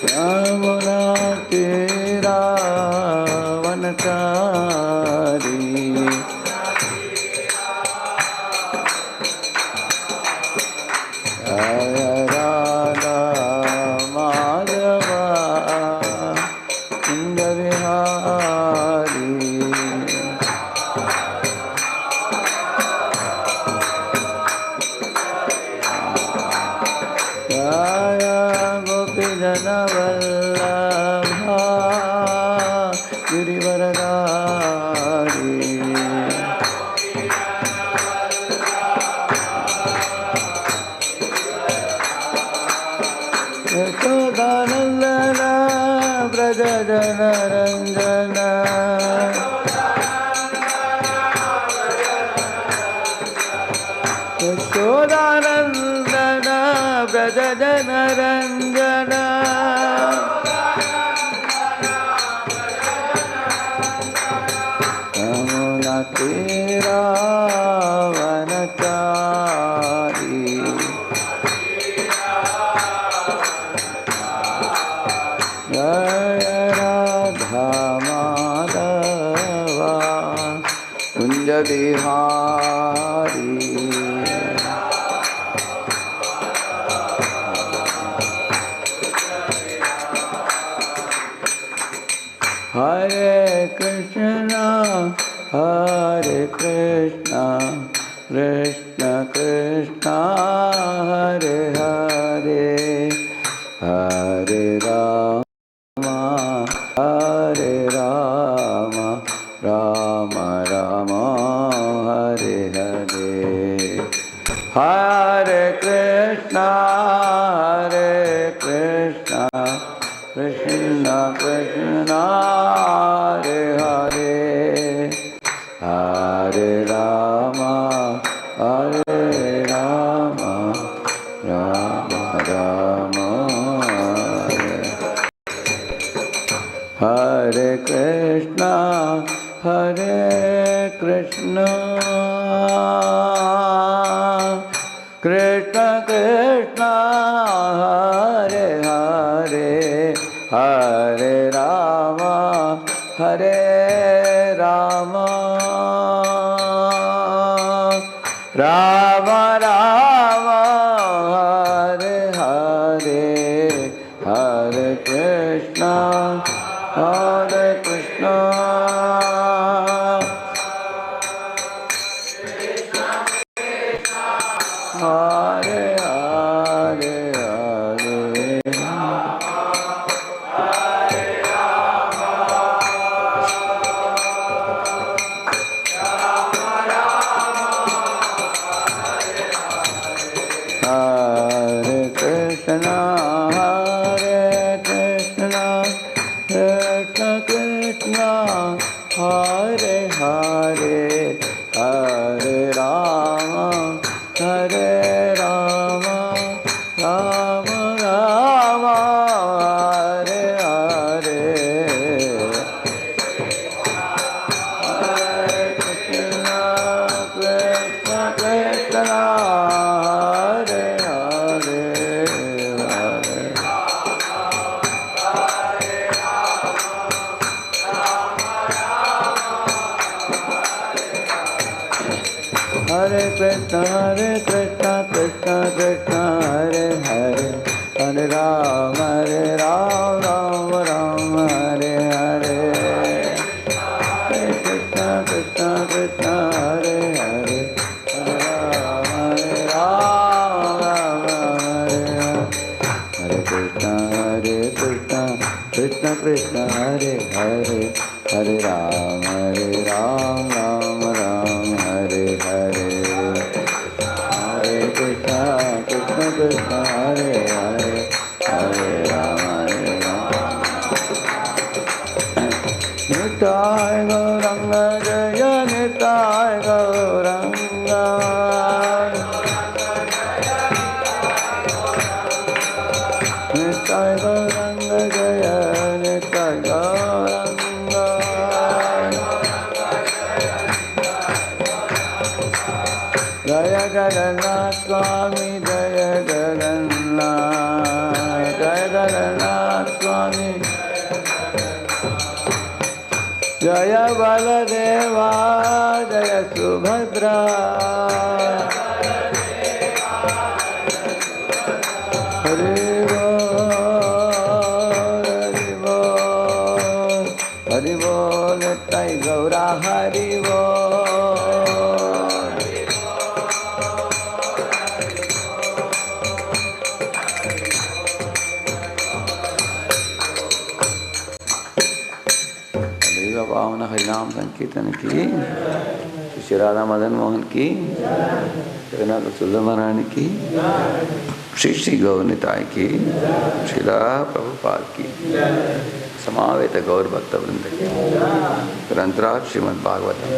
यमुना तीरा वनचारी राधा माधवा कुंज विहारी जय गोपी जन वल्लभा गिरिवरधारी यशोदानंदन व्रज जन रंजन यशोदानंदन व्रज जन रंजन यमुना तीरा वनचारी जय राधा माधवा कुंज विहारी हरे कृष्णा कृष्ण कृष्णा हरे हरे हरे राम राम राम हरे हरे हरे कृष्णा कृष्ण कृष्ण हरे हरे हरे राम राम राम हरे कृष्णा कृष्ण कृष्ण हरे हरे हरे राम राम राम हरे हरे हरे कृष्णा हरे Krishna Hare Hare Hare Krishna, Krishna Krishna, Hare Hare, Hare Rama, Rama Rama, Hare Hare. Hare Krishna, Krishna Krishna, Hare Hare, Hare Hare Krishna, Krishna Krishna, Hare Hare, Hare Rama, Rama Rama, Hare Hare. Hare Krishna, Krishna Krishna, Hare Hare, Hare Rama, Rama Hare Hare. Hare Krishna, Krishna Krishna, Hare Hare, Hare Rama, Rama Hare Hare. Hare Krishna, Krishna Krishna, Hare Hare, Hare Rama, Nitai Gauranga Jaya, Nitai Gauranga. Nitai Gauranga Jaya, Nitai Gauranga. Jaya Jagannath Swami, Jaya Jagannath, Jaya Jagannath जय बलदेवा जय सुभद्रा हरि बोल तय गौरा हरि पावन हरिनाम संकीर्तन की, श्री राधा मदन मोहन की, जगन्नाथ सुल्लभ महारानी की, श्री श्री गौरनिताय की, श्रीला प्रभुपाद की, समावेत गौर भक्त वृंद की, ग्रंथराज श्रीमद् भागवतम।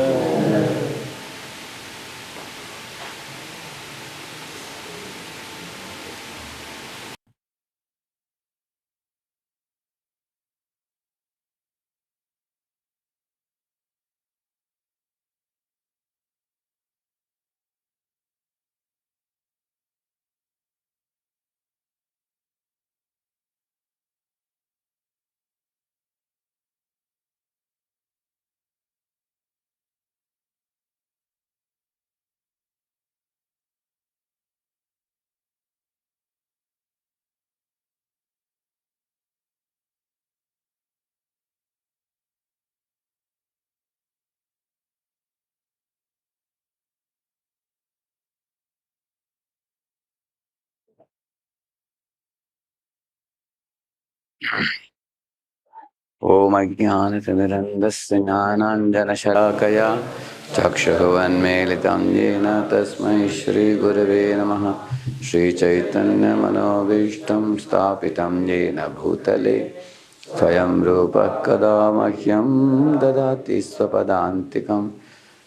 ओम अज्ञानतिमिरन्धस्य ज्ञानाञ्जनशलाकया चक्षुरुन्मीलितं येन तस्मै श्रीगुरवे नमः। श्रीचैतन्यमनोभीष्टं स्थापितं येन भूतले स्वयं रूपः कदा मह्यं ददाति स्वपदान्तिकं।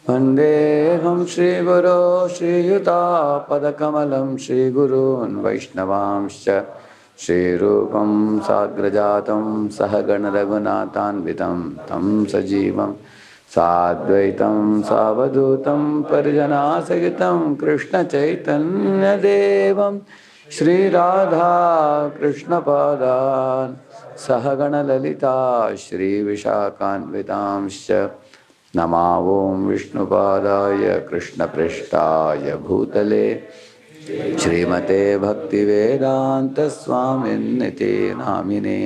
वन्देऽहं श्रीगुरो श्रीयुतापदकमलं श्रीगुरून् वैष्णवांश्च श्रीरूपं साग्रजातं सहगण रघुनाथान्वितं तं सजीवं साद्वैतं सावधूतं परिजनासहितं कृष्णचैतन्यदेवं श्रीराधा कृष्णपादान् सहगण ललिता श्रीविशाखान्वितांश्च नमो ॐ विष्णुपादाय कृष्णपृष्ठाय भूतले श्रीमते भक्तिवेदांत स्वामिन्निति नामिने।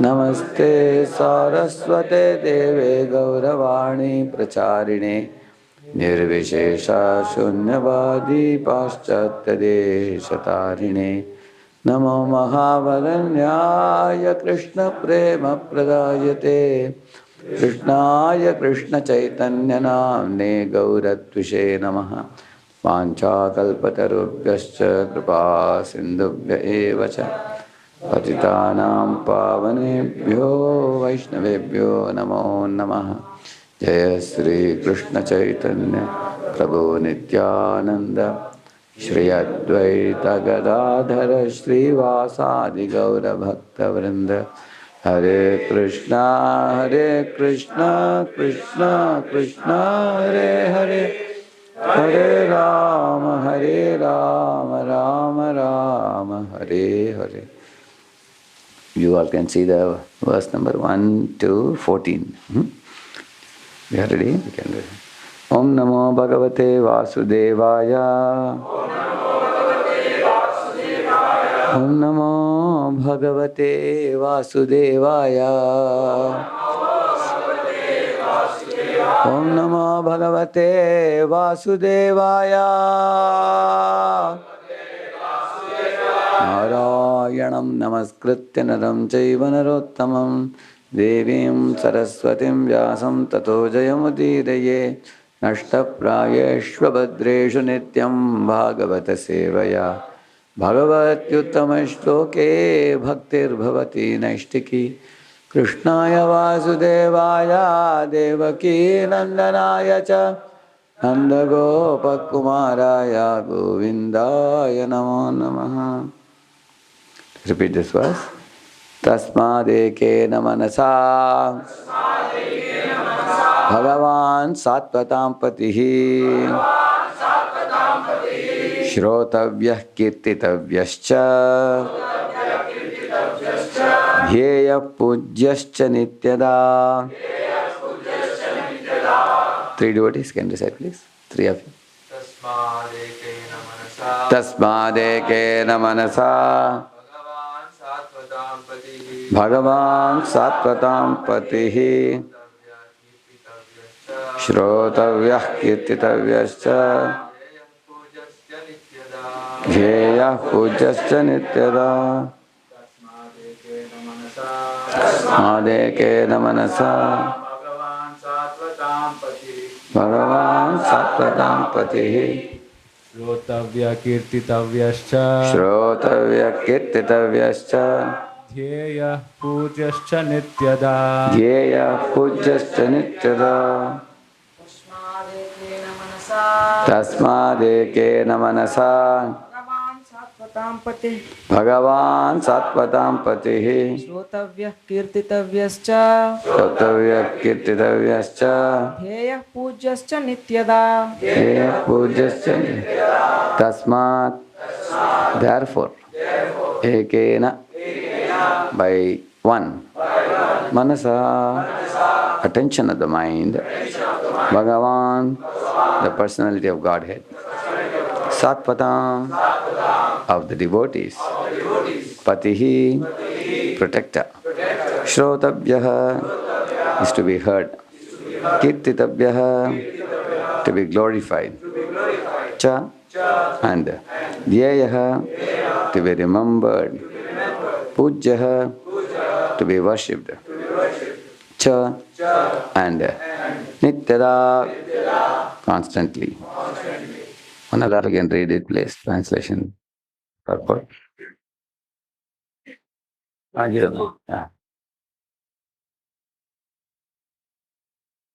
नमस्ते सारस्वते देवे गौरवाणी प्रचारिणे निर्विशेषा शून्यवादी पाश्चात्यदेशतारिणे। नमो महावदन्याय कृष्णप्रेमप्रदायते कृष्णाय कृष्णचैतन्यनाम्ने गौरत्विषे नमः। वाञ्छाकल्पतरुभ्यश्च कृपा सिन्धुभ्य एव च पतितानां पावनेभ्यो वैष्णवेभ्यो नमो नमः। जय श्री कृष्ण चैतन्य प्रभु नित्यानंद श्री अद्वैत गदाधर श्रीवासादि गौर भक्तवृंद। हरे कृष्णा कृष्णा कृष्णा हरे हरे, हरे Ram Ram Ram Hare Hare. You all can see the verse number 1 to 14. We are ready? We can do it. Om Namo Bhagavate Vasudevaya. Om Namo Bhagavate Vasudevaya. Om Namo Bhagavate Vasudevaya. Narayanam Namaskritya Naram Chaiva Narottamam Devim Saraswatim Vyasam Tato Jayamudiraye Nashtaprayeshva Bhadreshu Nityam Bhagavata Sevaya Bhagavatyuttama Shloke Bhaktir Bhavati Naishtiki Krishnaya Vasudevaya Devaki Nandanaya Cha Nanda Gopakumaraya Govindaya Namo Namaha. Repeat this verse. Tasmadekena manasa Bhagavan Sattvatam Patihi Shrotavyah Kirtitavyascha Dhyeya Pujyascha Nityada Three devotees can recite, please. Three of you. Tasmadekena manasa Bhagavan Satvatam Patihi Shrotavyah Kirtitavyascha Jeyah Pujascha Nityada Tasmadekena manasa Bhagavan Satvatam Patihi Shrotavya kirtitavyascha Shrotavya Kirtitavyascha Dhyeya pujascha nityada Jeyah Pujascha Nityada Tasmadekena manasa Bhagavan Satvatam Patihi Shrotavya kirtitavyascha Shrotavya Kirtitavyascha Dhyeyah pujyascha nityada. Jeyah Pujascha Tasmat. Therefore, Ekena, by one, Manasa, attention of the mind, Bhagavan, the personality of Godhead, Satpatam, of the devotees, Patihi, protector, Shrotabhyaha, is to be heard, Kirtitabhyaha, to be glorified, Cha, and Dhyeyaha, to be remembered, Pujyaha, to be worshipped, Cha, and Nityada, constantly. Another again read it, please. Translation. Purport. Yeah.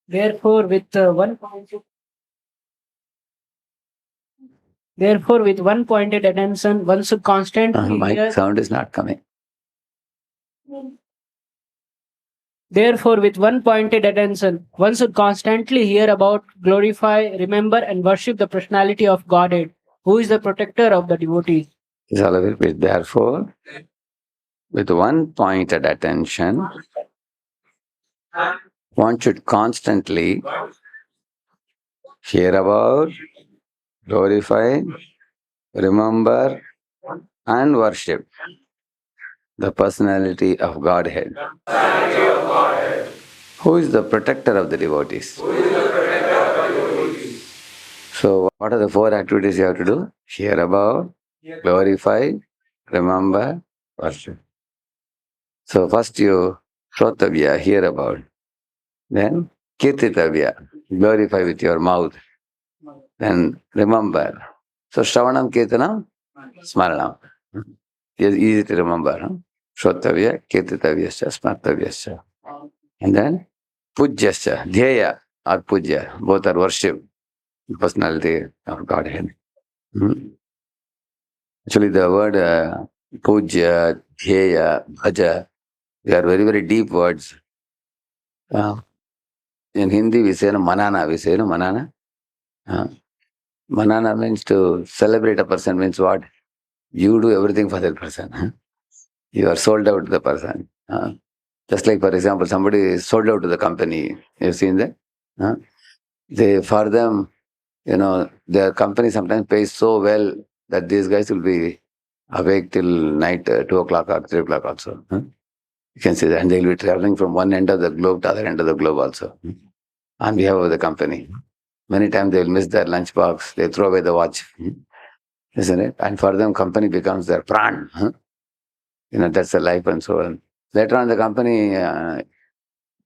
Therefore, with one pointed attention, one should constantly My hear. sound is not coming. Therefore, with one pointed attention, one should constantly hear about, glorify, remember, and worship the personality of Godhead, who is the protector of the devotees. Is all of it. Therefore, with one pointed attention, one should constantly hear about, glorify, remember, and worship the personality of Godhead. Who is the protector of the devotees? So, what are the four activities you have to do? Hear about, glorify, remember, worship. So, first you Shrotavya, hear about. Then Kirtitavya, glorify with your mouth. Then remember. So, Shravanam, Kirtanam, Smaranam. It's easy to remember. Huh? Shrotavya, Kirtitavyascha, Smartavyascha. And then Pujyascha, Dhyaya or Pujya, both are worship, personality of Godhead. Hmm. Actually, the word Puja, Dhyaya, Bhaja, they are very, very deep words. In Hindi, we say manana. We say manana. Manana means to celebrate a person, means what? You do everything for that person. You are sold out to the person. Just like, for example, somebody is sold out to the company. You've seen that? They, for them, their company sometimes pays so well that these guys will be awake till night, 2 o'clock or 3 o'clock also. You can see that. And they will be traveling from one end of the globe to the other end of the globe also, on behalf of the company. Many times they will miss their lunchbox, they throw away the watch, isn't it? And for them, company becomes their pran. That's the life and so on. Later on, the company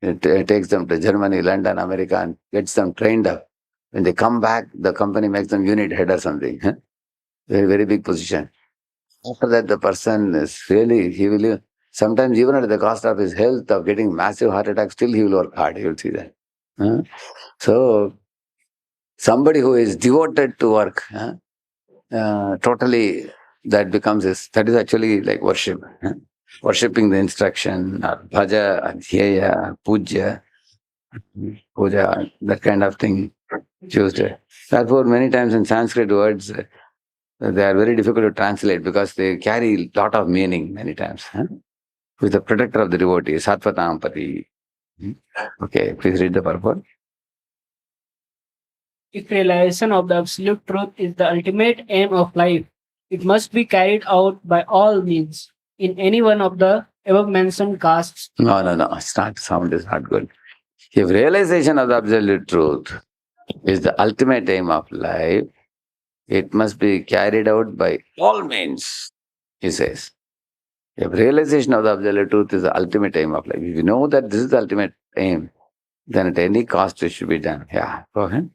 it takes them to Germany, London, America, and gets them trained up. When they come back, the company makes them unit head or something. Very, very big position. After that, the person is really, he will, sometimes even at the cost of his health, of getting massive heart attack, still he will work hard. You will see that. So, somebody who is devoted to work, totally, that is actually like worship. Worshipping the instruction, or bhaja, or dhyaya, puja, that kind of thing used. Therefore, many times in Sanskrit words, they are very difficult to translate because they carry a lot of meaning many times. With the protector of the devotee, Satvatampati. Okay, please read the purport. If realization of the absolute truth is the ultimate aim of life, it must be carried out by all means in any one of the above mentioned castes. No, no, no. It's not. Sound is not good. If realization of the absolute truth is the ultimate aim of life, it must be carried out by all means, he says. If realization of the absolute truth is the ultimate aim of life, if you know that this is the ultimate aim, then at any cost it should be done. Yeah, go ahead.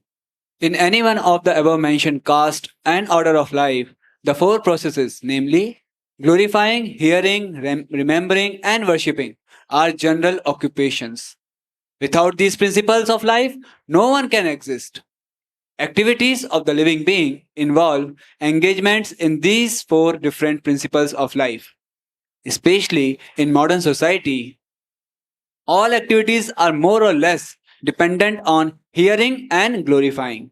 In any one of the above mentioned caste and order of life, the four processes, namely glorifying, hearing, remembering, and worshipping, are general occupations. Without these principles of life, no one can exist. Activities of the living being involve engagements in these four different principles of life. Especially in modern society, all activities are more or less dependent on hearing and glorifying.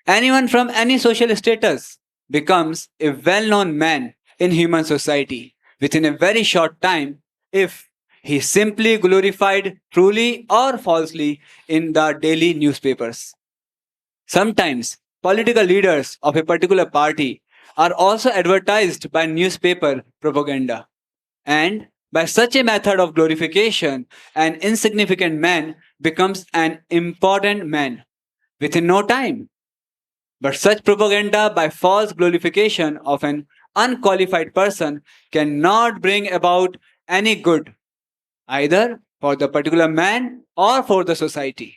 Anyone from any social status becomes a well known man in human society within a very short time if he is simply glorified truly or falsely in the daily newspapers. Sometimes political leaders of a particular party are also advertised by newspaper propaganda. And by such a method of glorification, an insignificant man becomes an important man within no time. But such propaganda by false glorification of an unqualified person cannot bring about any good, either for the particular man or for the society.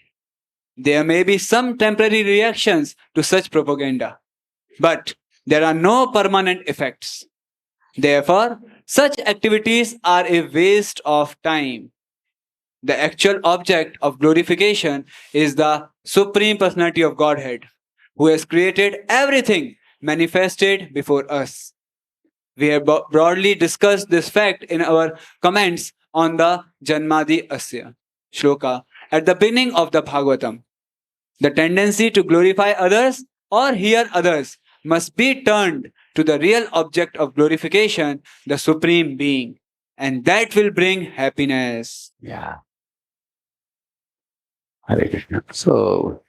There may be some temporary reactions to such propaganda, but there are no permanent effects. Therefore, such activities are a waste of time. The actual object of glorification is the Supreme Personality of Godhead, who has created everything manifested before us. We have broadly discussed this fact in our comments on the Janmadi Asya shloka at the beginning of the Bhagavatam. The tendency to glorify others or hear others must be turned to the real object of glorification, the Supreme Being, and that will bring happiness. Yeah. Hare Krishna. So,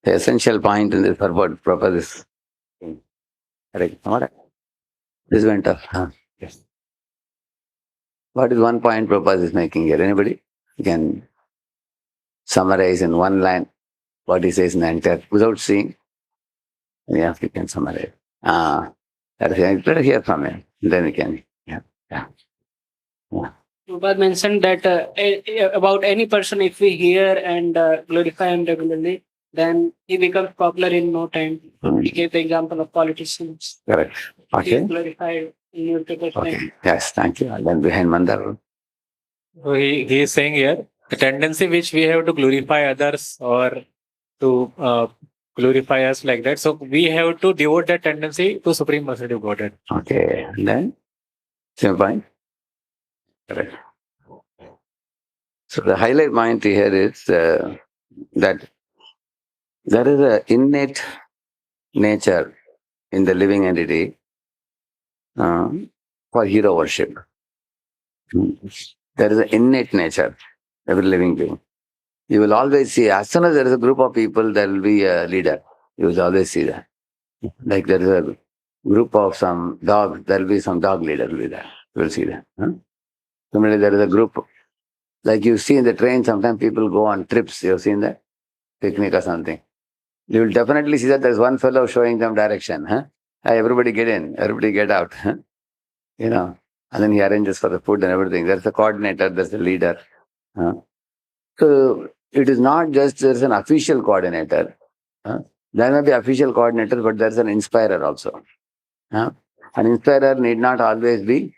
the essential point in this purport is Hare Krishna. What? This went off. Huh? Yes. What is one point Prabhupada is making here? Anybody? You can summarize in one line what he says in the entire, without seeing. Yeah, you can summarize. Let us hear from him. Then we can. Yeah. Yeah. Yeah. Prabhupada mentioned that about any person, if we hear and glorify him regularly, then he becomes popular in no time. He gave the example of politicians. Correct. He Okay. is glorified in newspapers. Okay. Yes, thank you. And then behind Mandar. So he is saying here the tendency which we have to glorify others or to glorify us like that. So we have to devote that tendency to Supreme Personality of Godhead. Okay. And then, same point. Correct. So the highlight point here is that there is an innate nature in the living entity for hero worship. There is an innate nature, every living being. You will always see, as soon as there is a group of people, there will be a leader. You will always see that. Like there is a group of some dogs, there will be some dog leader will be there. You will see that. Similarly, there is a group, like you see in the train, sometimes people go on trips. You have seen that? Picnic or something. You will definitely see that there is one fellow showing them direction. Hey, everybody get in, everybody get out. You know, and then he arranges for the food and everything. There's a coordinator, there's a leader. So it is not just there's an official coordinator. There may be official coordinator, but there's an inspirer also. An inspirer need not always be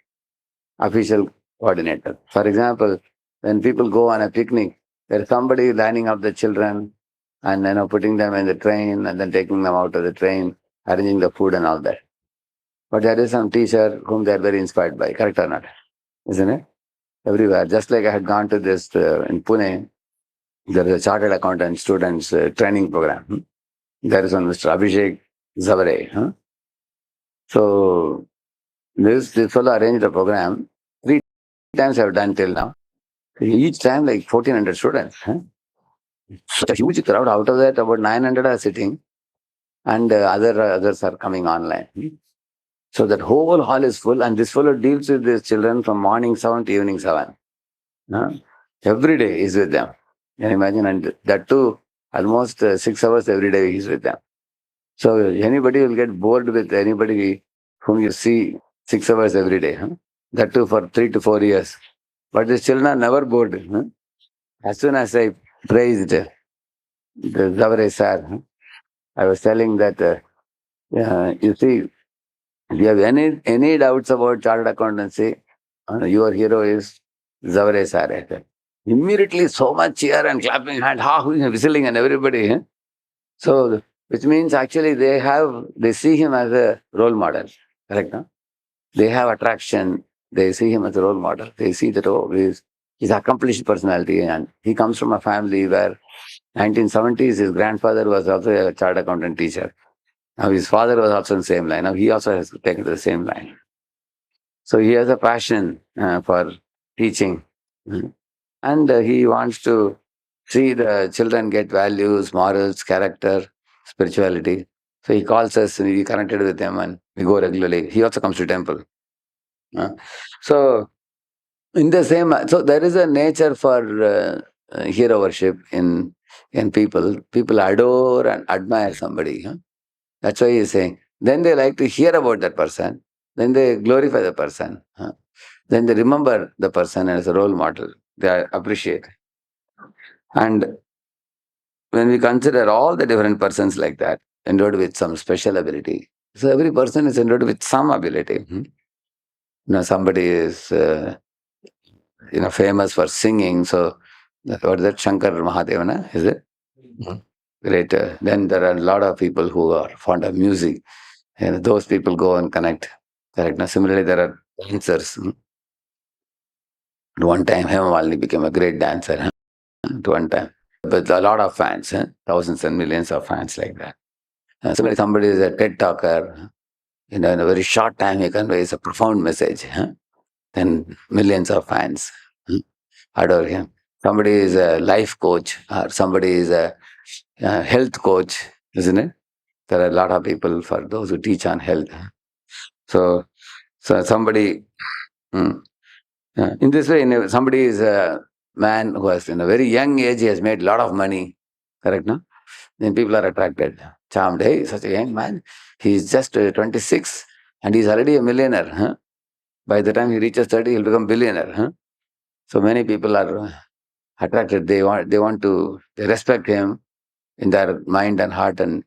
official coordinator. For example, when people go on a picnic, there's somebody lining up the children and putting them in the train and then taking them out of the train, arranging the food and all that. But there is some teacher whom they are very inspired by, correct or not? Isn't it? Everywhere. Just like I had gone to this in Pune, there is a chartered accountant students training program. There is one Mr. Abhishek Zavare. So this fellow arranged a program. 3 times I have done till now. Each time like 1,400 students. Such a huge crowd. Out of that, about 900 are sitting, and others are coming online. So that whole hall is full, and this fellow deals with these children from morning 7 to evening 7. Every day he's with them. Can you imagine? And that too, almost 6 hours every day he's with them. So anybody will get bored with anybody whom you see 6 hours every day. That too for 3 to 4 years. But these children are never bored. As soon as I praised the Zavare sir, I was telling that, you see, if you have any doubts about chartered accountancy, your hero is Zavare sir. Immediately so much cheer and clapping hand, whistling and everybody. So, which means actually they see him as a role model. Correct? No? They have attraction. They see him as a role model. They see that, oh, he's accomplished personality, and he comes from a family where 1970s, his grandfather was also a chartered accountant teacher. Now his father was also in the same line. Now he also has taken the same line. So he has a passion for teaching. And he wants to see the children get values, morals, character, spirituality. So he calls us, and we connected with him, and we go regularly. He also comes to temple. So in the same, so there is a nature for hero worship in people. People adore and admire somebody. That's why he's saying. Then they like to hear about that person. Then they glorify the person. Then they remember the person as a role model. They appreciate. And when we consider all the different persons like that, endowed with some special ability, so every person is endowed with some ability. Somebody is famous for singing, so what is that, Shankar Mahadevana, is it? Great. Then there are a lot of people who are fond of music, and those people go and connect. Correct. Now, similarly, there are dancers. At one time, Hema Malini became a great dancer. At one time, with a lot of fans, thousands and millions of fans like that. Similarly, somebody is a TED talker. In a very short time, he conveys a profound message. Then millions of fans adore him. Somebody is a life coach, or somebody is a health coach, isn't it? There are a lot of people for those who teach on health. So somebody, in this way, somebody is a man who has, in a very young age, he has made a lot of money. Correct, no? Then people are attracted, charmed. Hey, such a young man. He's just 26 and he's already a millionaire. By the time he reaches 30, he'll become billionaire. So many people are attracted. They respect him in their mind and heart, and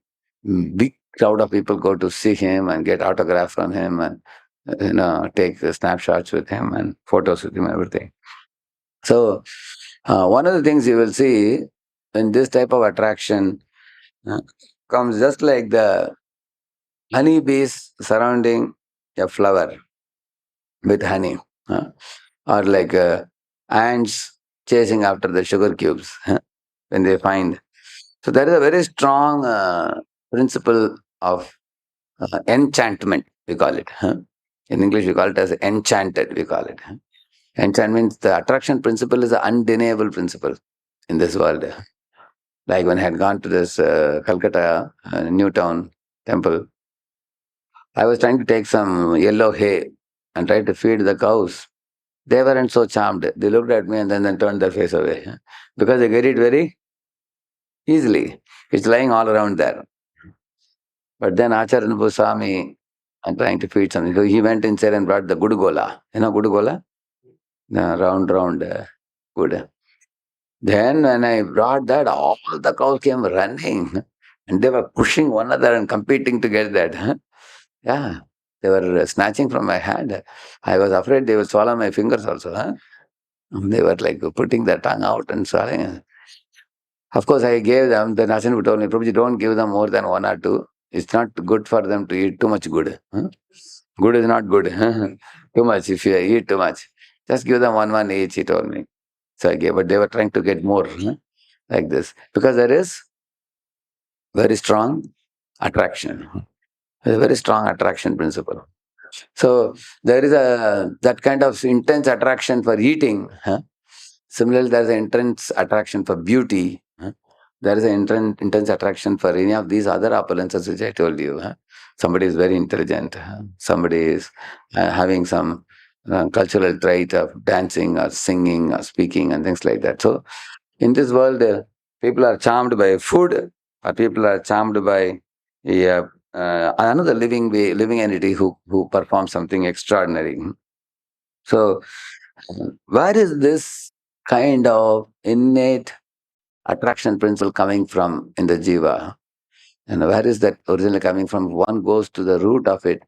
big crowd of people go to see him and get autographs from him, and take snapshots with him and photos with him, everything. So one of the things you will see in this type of attraction comes just like the honeybees surrounding a flower with honey, or like ants chasing after the sugar cubes when they find. So there is a very strong principle of enchantment, we call it. In English, we call it as enchanted, we call it. Enchant means the attraction principle is an undeniable principle in this world. Like when I had gone to this Calcutta Newtown temple, I was trying to take some yellow hay and try to feed the cows. They weren't so charmed. They looked at me and then turned their face away because they get it very easily. It's lying all around there. But then Acharya saw me and trying to feed something. So he went inside and brought the gudugola. You know gudugola? The round good. Then when I brought that, all the cows came running and they were pushing one another and competing to get that. Yeah, they were snatching from my hand. I was afraid they would swallow my fingers also. They were like putting their tongue out and swallowing. Of course, I gave them, the Nasan told me, Prabhuji, don't give them more than one or two. It's not good for them to eat too much good. Good is not good. Too much if you eat too much. Just give them one each, he told me. So I gave, but they were trying to get more like this. Because there is very strong attraction. There's a very strong attraction principle. So there is that kind of intense attraction for eating. Similarly, there's an intense attraction for beauty. there is an intense attraction for any of these other opulences which I told you. Somebody is very intelligent. Somebody is having some cultural trait of dancing or singing or speaking and things like that. So in this world, people are charmed by food, or people are charmed by another living entity who performs something extraordinary. So where is this kind of innate attraction principle coming from in the jiva? And where is that originally coming from? One goes to the root of it.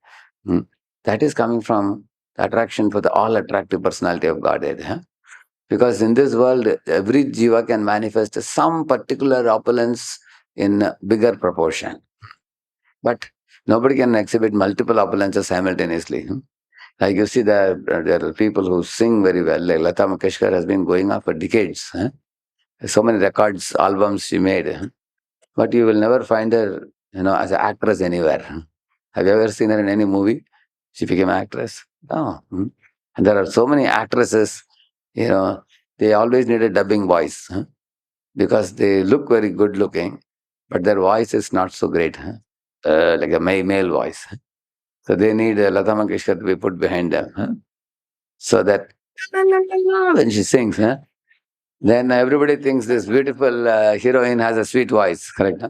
That is coming from the attraction for the all attractive personality of Godhead. Because in this world, every jiva can manifest some particular opulence in a bigger proportion. But nobody can exhibit multiple opulences simultaneously. Like you see, there are people who sing very well. Like Lata Mangeshkar has been going on for decades. So many records, albums she made. But you will never find her, as an actress anywhere. Have you ever seen her in any movie? She became an actress? No. And there are so many actresses, they always need a dubbing voice because they look very good looking, but their voice is not so great, like a male voice. So they need Lata Mangeshkar to be put behind them. So that when she sings, then everybody thinks this beautiful heroine has a sweet voice, correct?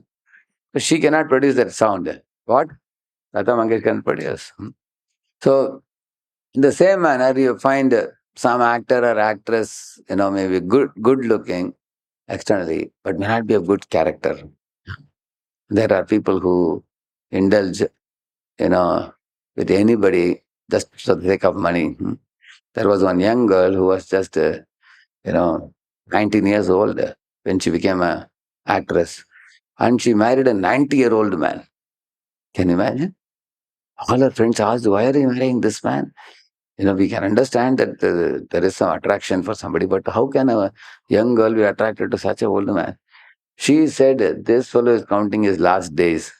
But she cannot produce that sound. What? Lata Mangeshkar can produce. So, in the same manner, you find some actor or actress, maybe good looking externally, but may not be a good character. There are people who indulge, with anybody just for the sake of money. There was one young girl who was just, 19 years old when she became a actress, and she married a 90-year-old man. Can you imagine? All her friends asked, "Why are you marrying this man?" We can understand that there is some attraction for somebody, but how can a young girl be attracted to such an old man? She said, "This fellow is counting his last days.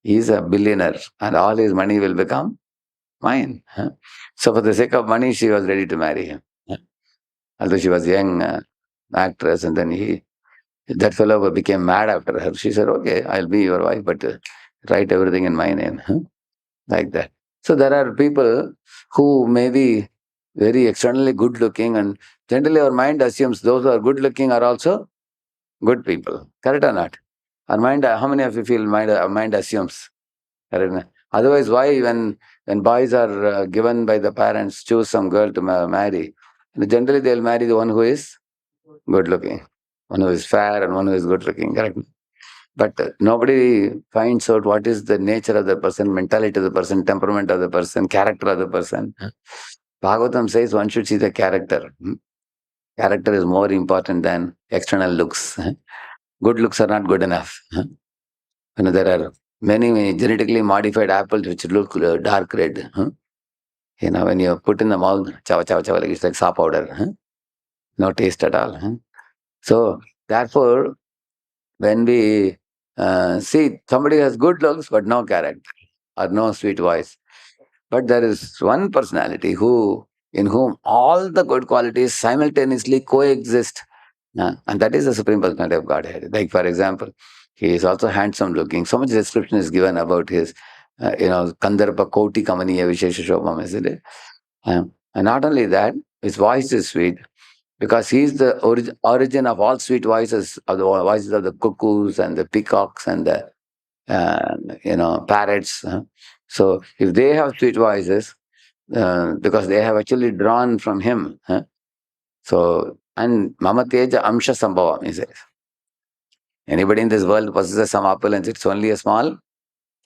He's a billionaire, and all his money will become mine." So, for the sake of money, she was ready to marry him. Although she was a young actress, and then that fellow became mad after her. She said, "Okay, I'll be your wife, but write everything in my name." Like that. So there are people who may be very externally good looking, and generally our mind assumes those who are good looking are also good people. Correct or not? Our mind, how many of you feel our mind assumes? Correct? Otherwise, why when boys are given by the parents, choose some girl to marry, generally they'll marry the one who is good looking, one who is fair and one who is good looking. Correct? But nobody finds out what is the nature of the person, mentality of the person, temperament of the person, character of the person. Bhagavatam says one should see the character. Character is more important than external looks. Good looks are not good enough. There are many genetically modified apples which look dark red. When you put in the mouth, chava chava chava, like it's like saw powder. No taste at all. So therefore, when we see somebody has good looks but no character or no sweet voice, but there is one personality in whom all the good qualities simultaneously coexist, and that is the Supreme Personality of Godhead. Like for example, he is also handsome looking. So much description is given about his, Kandarpa Koti Kamaniya Vishesha Shobham, isn't it? And not only that, his voice is sweet because he is the origin of all sweet voices, of the voices of the cuckoos and the peacocks and the parrots. So if they have sweet voices, because they have actually drawn from him. So, and Mama Teja Amsha Sambhava, he says. Anybody in this world possesses some opulence, it's only a small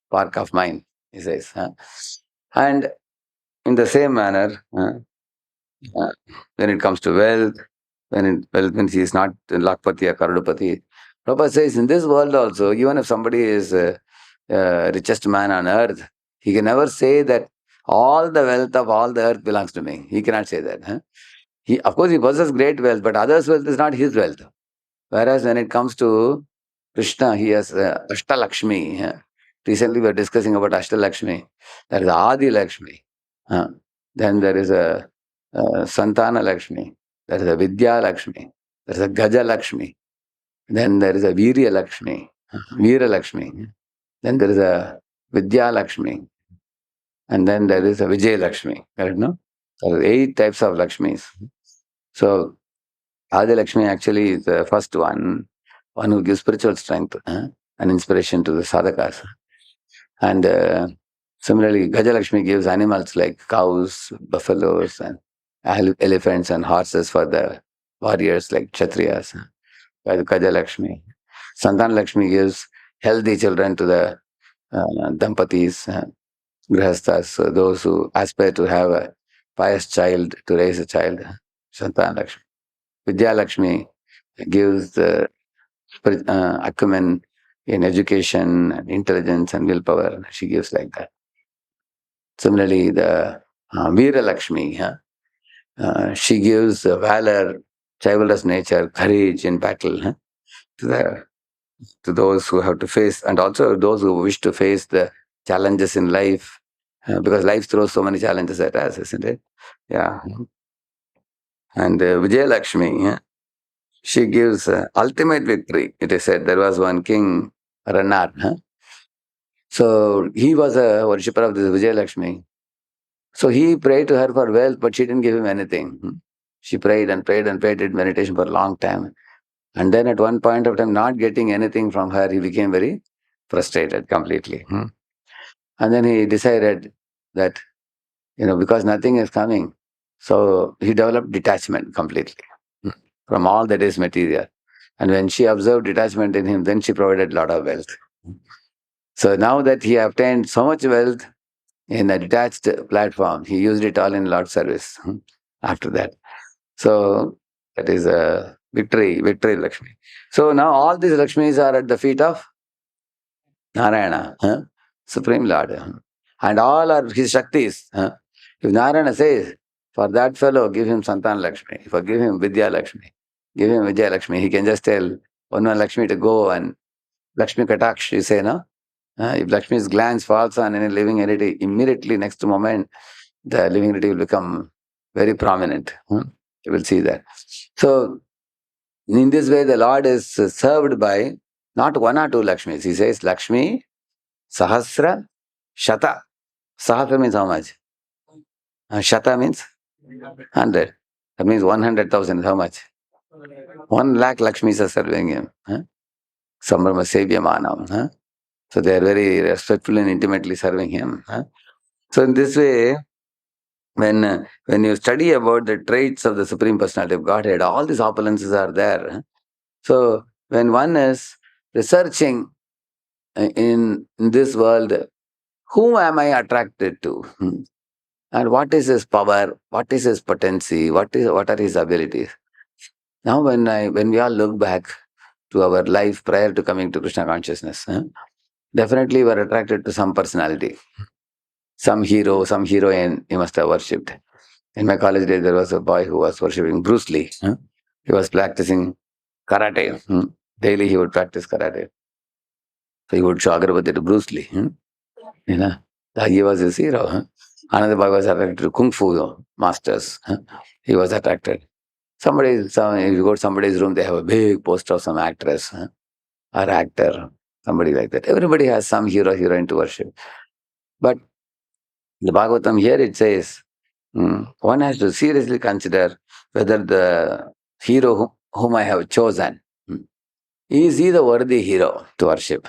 spark of mine, he says. And in the same manner, when it comes to wealth, wealth means he is not Lakpati or Karudapati. Prabhupada says, in this world also, even if somebody is richest man on earth, he can never say that all the wealth of all the earth belongs to me. He cannot say that. Of course, he possesses great wealth, but others' wealth is not his wealth. Whereas when it comes to Krishna, he has Ashtalakshmi. Recently, we were discussing about Ashtalakshmi. There is Adi Lakshmi. Then there is a Santana Lakshmi. There is a Vidya Lakshmi. There is a Gaja Lakshmi. Then there is a Virya Lakshmi, Veera Lakshmi. Then there is a Vidya Lakshmi. And then there is a Vijay Lakshmi. Correct, no? So there are 8 types of Lakshmis. So Adi Lakshmi actually is the first one who gives spiritual strength and inspiration to the sadhakas. And similarly, Gajalakshmi gives animals like cows, buffaloes, and elephants and horses for the warriors like Kshatriyas. By the Gajalakshmi. Santan Lakshmi gives healthy children to the Dampatis, Grihasthas, so those who aspire to have a pious child, to raise a child. Santan Lakshmi. Vidya Lakshmi gives the acumen in education, and intelligence, and willpower. She gives like that. Similarly, the Veera Lakshmi, she gives valor, chivalrous nature, courage in battle to those who have to face, and also those who wish to face the challenges in life, because life throws so many challenges at us, isn't it? Yeah. And Vijaya Lakshmi, she gives ultimate victory. It is said there was one king, Ranar. So he was a worshipper of this Vijaya Lakshmi. So he prayed to her for wealth, but she didn't give him anything. She prayed and prayed and prayed, did meditation for a long time. And then at one point of time, not getting anything from her, he became very frustrated completely. And then he decided that, because nothing is coming, so he developed detachment completely from all that is material. And when she observed detachment in him, then she provided a lot of wealth. So now that he obtained so much wealth in a detached platform, he used it all in Lord's service after that. So that is a victory Lakshmi. So now all these Lakshmis are at the feet of Narayana, Supreme Lord. And all are his Shaktis. If Narayana says, for that fellow, give him Santan Lakshmi, if I give him Vidya Lakshmi, give him Vijaya Lakshmi, he can just tell one Lakshmi to go and Lakshmi Kataksh, you say, no? If Lakshmi's glance falls on any living entity, immediately next moment, the living entity will become very prominent. You will see that. So, in this way, the Lord is served by not one or two Lakshmis. He says, Lakshmi, Sahasra, Shata. Sahasra means how much? Shata means 100. That means 100,000 is how much? 1 lakh Lakshmis are serving him. Sambrama Sevya Manam. So they are very respectfully and intimately serving him. So in this way, when you study about the traits of the Supreme Personality of Godhead, all these opulences are there. So when one is researching in this world, whom am I attracted to? And what is his power? What is his potency? What are his abilities? Now when we all look back to our life prior to coming to Krishna consciousness, definitely we are attracted to some personality. Some hero, some heroine he must have worshipped. In my college days, there was a boy who was worshipping Bruce Lee. He was practicing karate. Daily he would practice karate. So he would show Agarbati to Bruce Lee. He was his hero. Another boy was attracted to Kung Fu masters. He was attracted. If you go to somebody's room, they have a big poster of some actress or actor, somebody like that. Everybody has some hero, heroine to worship. But the Bhagavatam here it says, one has to seriously consider whether the hero whom I have chosen, is he the worthy hero to worship?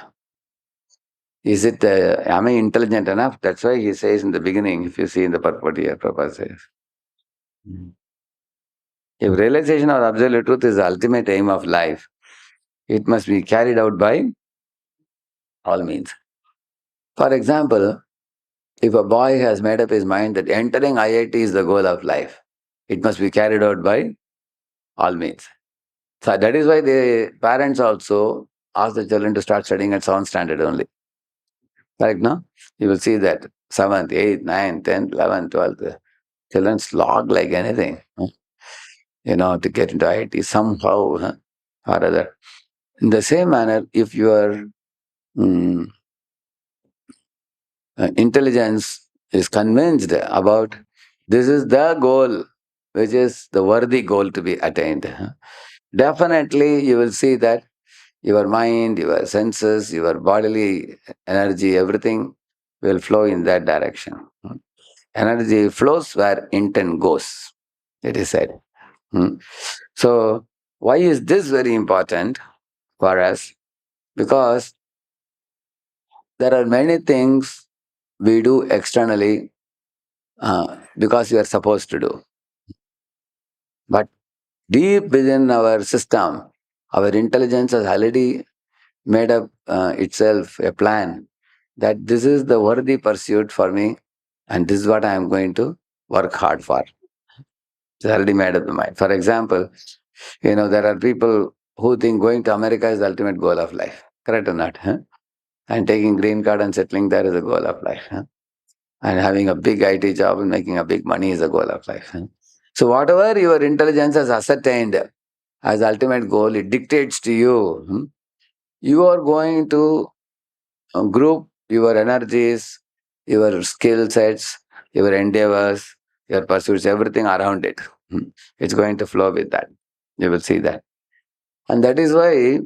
Is it, am I intelligent enough? That's why he says in the beginning, if you see in the purport here, Prabhupada says, if realization of absolute truth is the ultimate aim of life, it must be carried out by all means. For example, if a boy has made up his mind that entering IIT is the goal of life, it must be carried out by all means. So that is why the parents also ask the children to start studying at 7th standard only. Correct, no? You will see that 7th, 8th, 9th, 10th, 11th, 12th, children slog like anything, to get into IIT somehow or other. In the same manner, if your intelligence is convinced about this is the goal, which is the worthy goal to be attained, definitely you will see that your mind, your senses, your bodily energy, everything will flow in that direction. Energy flows where intent goes, it is said. So, why is this very important for us? Because there are many things we do externally because we are supposed to do. But deep within our system, our intelligence has already made up itself a plan that this is the worthy pursuit for me and this is what I am going to work hard for. It's already made up the mind. For example, there are people who think going to America is the ultimate goal of life. Correct or not? Huh? And taking green card and settling there is the goal of life. Huh? And having a big IT job and making a big money is the goal of life. Huh? So whatever your intelligence has ascertained as ultimate goal, it dictates to you. You are going to group your energies, your skill sets, your endeavors, your pursuits, everything around it. It's going to flow with that. You will see that. And that is why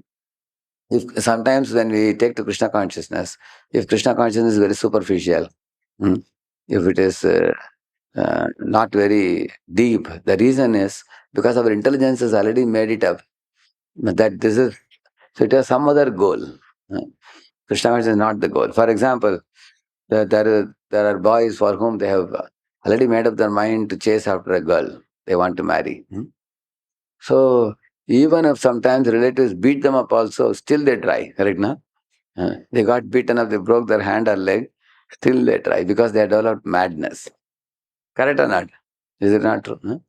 if sometimes when we take to Krishna consciousness, if Krishna consciousness is very superficial, if it is not very deep, the reason is because our intelligence has already made it up that this is, so it has some other goal. Uh, Krishna consciousness is not the goal. For example, there are boys for whom they have already made up their mind to chase after a girl they want to marry. So even if sometimes relatives beat them up also, still they try, correct na? They got beaten up, they broke their hand or leg, still they try because they have developed madness. Correct or not? Is it not true?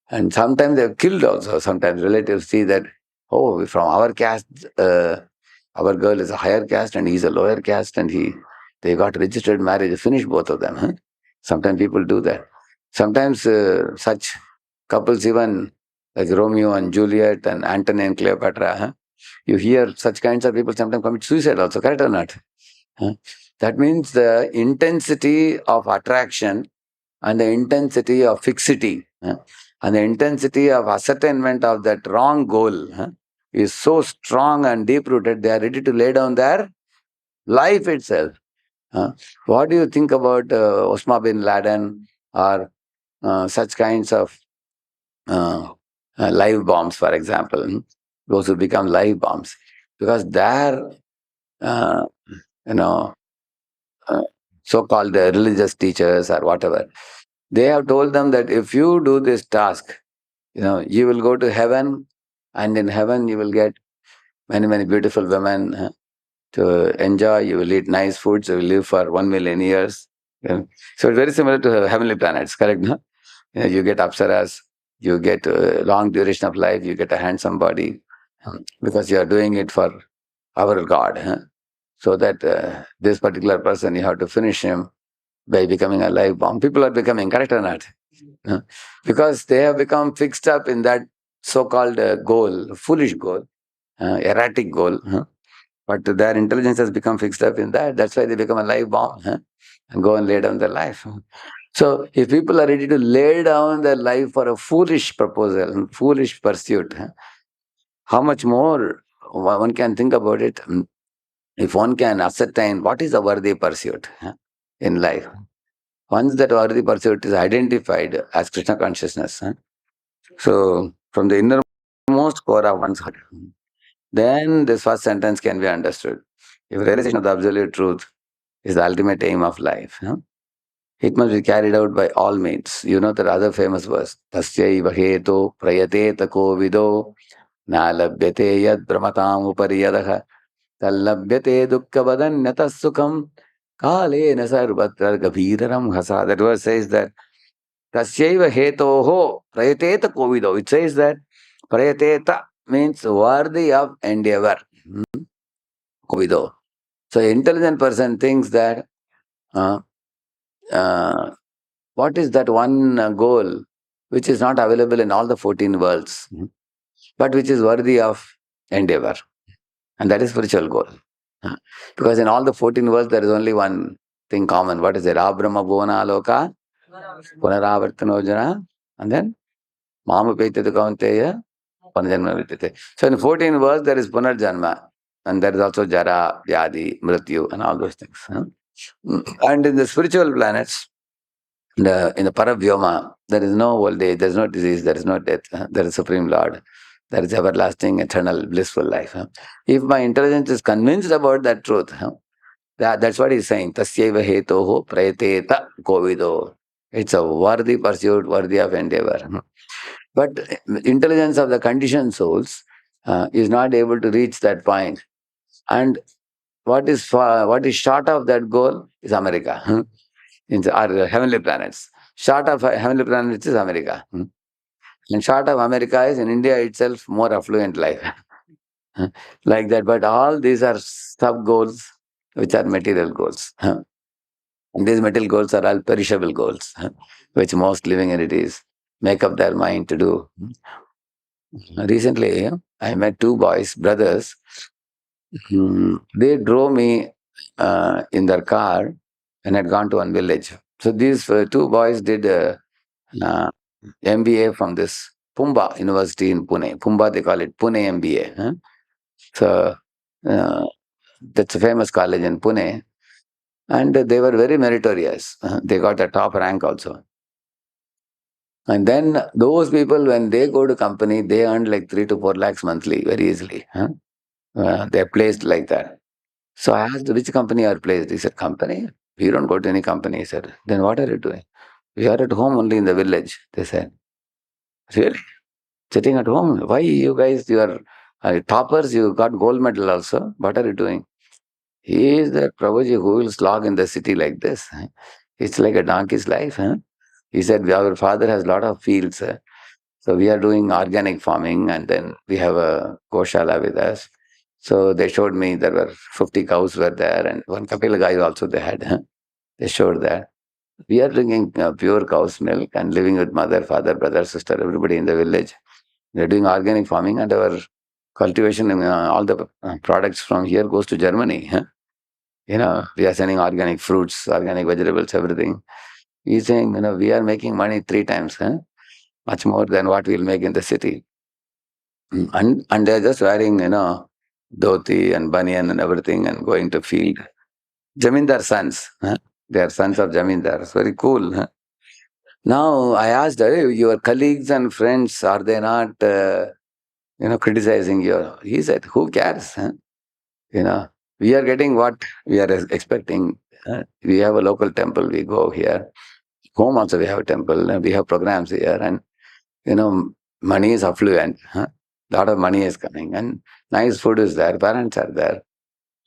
And sometimes they've killed also. Sometimes relatives see that, oh, from our caste, our girl is a higher caste and he's a lower caste and they got registered marriage, finish both of them. Sometimes people do that. Sometimes such couples even like Romeo and Juliet and Antony and Cleopatra, you hear such kinds of people sometimes commit suicide also, correct or not? That means the intensity of attraction and the intensity of fixity and the intensity of ascertainment of that wrong goal is so strong and deep rooted, they are ready to lay down their life itself. What do you think about Osama bin Laden or such kinds of live bombs, for example? Those who become live bombs because their uh, you know so-called religious teachers or whatever, they have told them that if you do this task, you will go to heaven, and in heaven you will get many, many beautiful women to enjoy. You will eat nice foods. You will live for 1 million years. So it's very similar to heavenly planets, correct? No? You get apsaras, you get long duration of life, you get a handsome body because you are doing it for our God. So that this particular person, you have to finish him by becoming a live bomb. People are becoming, correct or not? Because they have become fixed up in that so-called goal, foolish goal, erratic goal. But their intelligence has become fixed up in that. That's why they become a live bomb and go and lay down their life. So if people are ready to lay down their life for a foolish proposal, foolish pursuit, how much more one can think about it if one can ascertain what is a worthy pursuit in life. Once that worthy pursuit is identified as Krishna consciousness, so from the innermost core of one's heart, then this first sentence can be understood. If realization of the absolute truth is the ultimate aim of life, it must be carried out by all means. You know that other famous verse, Tasyaiva heto prayate tako vido na labhyate yad brahmatam upari yadaha tallabhyate dukkavadanyata sukham kale nasarvatra gabhiraram hasa. That verse says that Tasyaiva hetoho prayateta kovido. It says that prayateta means worthy of endeavor. Kovido. So an intelligent person thinks that what is that one goal which is not available in all the 14 worlds, but which is worthy of endeavor. And that is spiritual goal. Because in all the 14 worlds, there is only one thing common. What is it? Abrahma Bhuvana Loka, Punaravartano Jana, and then Mama Peitadu Kaunteya, Panjanma Vidyate. So in 14 verse, there is Punarjanma. And there is also Jara, Vyadi, Mrityu, and all those things. And in the spiritual planets, in the Paravyoma, there is no old age, there is no disease, there is no death. There is Supreme Lord. There is everlasting, eternal, blissful life. If my intelligence is convinced about that truth, that's what he's saying. Tasyaiva hetoho prayateta kovido. It's a worthy pursuit, worthy of endeavor. But intelligence of the conditioned souls is not able to reach that point. And what is short of that goal is America. In our heavenly planets. Short of heavenly planets is America. And short of America is in India itself more affluent life. Like that. But all these are sub goals which are material goals. And these material goals are all perishable goals, which most living entities make up their mind to do. Recently, I met two boys, brothers. They drove me in their car and had gone to one village. So these two boys did MBA from this Pumba University in Pune. Pumba, they call it Pune MBA. So that's a famous college in Pune. And they were very meritorious. They got a top rank also. And then those people, when they go to company, they earn like 3 to 4 lakhs monthly very easily. They're placed like that. So I asked, which company are placed? He said, company? We don't go to any company. He said, then what are you doing? We are at home only in the village. They said, really? Sitting at home? Why you guys, you are toppers, you got gold medal also. What are you doing? He is the Prabhuji who will slog in the city like this. It's like a donkey's life. He said, our father has a lot of fields. So we are doing organic farming and then we have a Goshala with us. So they showed me there were 50 cows were there and one Kapila guy also they had. They showed that. We are drinking pure cow's milk and living with mother, father, brother, sister, everybody in the village. We are doing organic farming and our cultivation and all the products from here goes to Germany. We are sending organic fruits, organic vegetables, everything. He's saying, we are making money 3 times, much more than what we'll make in the city. And they're just wearing, dhoti and banyan and everything and going to field. Jamindar sons. They are sons of Jamindar. It's very cool. Now I asked, your colleagues and friends, are they not, criticizing you? He said, who cares? We are getting what we are expecting. We have a local temple, we go here. Home also we have a temple, and we have programs here, and money is affluent. Lot of money is coming, and nice food is there, parents are there,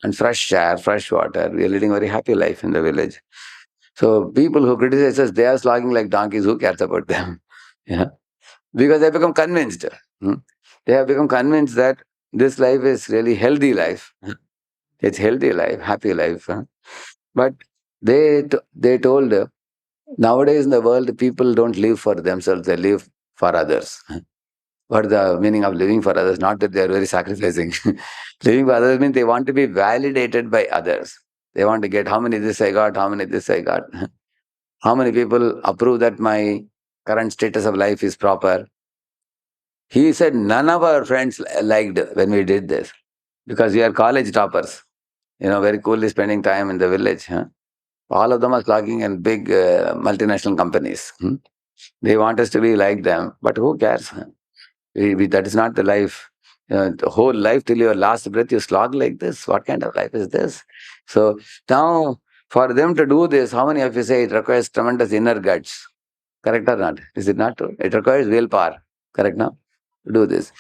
and fresh air, fresh water. We are leading a very happy life in the village. So people who criticize us, they are slogging like donkeys. Who cares about them? Because they become convinced. They have become convinced that this life is really healthy life. It's healthy life, happy life. But they told nowadays in the world, people don't live for themselves, they live for others. What is the meaning of living for others? Not that they are very sacrificing. Living for others means they want to be validated by others. They want to get how many this I got, how many this I got. How many people approve that my current status of life is proper. He said none of our friends liked when we did this because we are college toppers. Very coolly spending time in the village. All of them are clocking in big multinational companies. They want us to be like them, but who cares? That is not the life. The whole life till your last breath you slog like this. What kind of life is this? So now for them to do this, how many of you say it requires tremendous inner guts? Correct or not? Is it not true? It requires willpower. Correct now? To do this.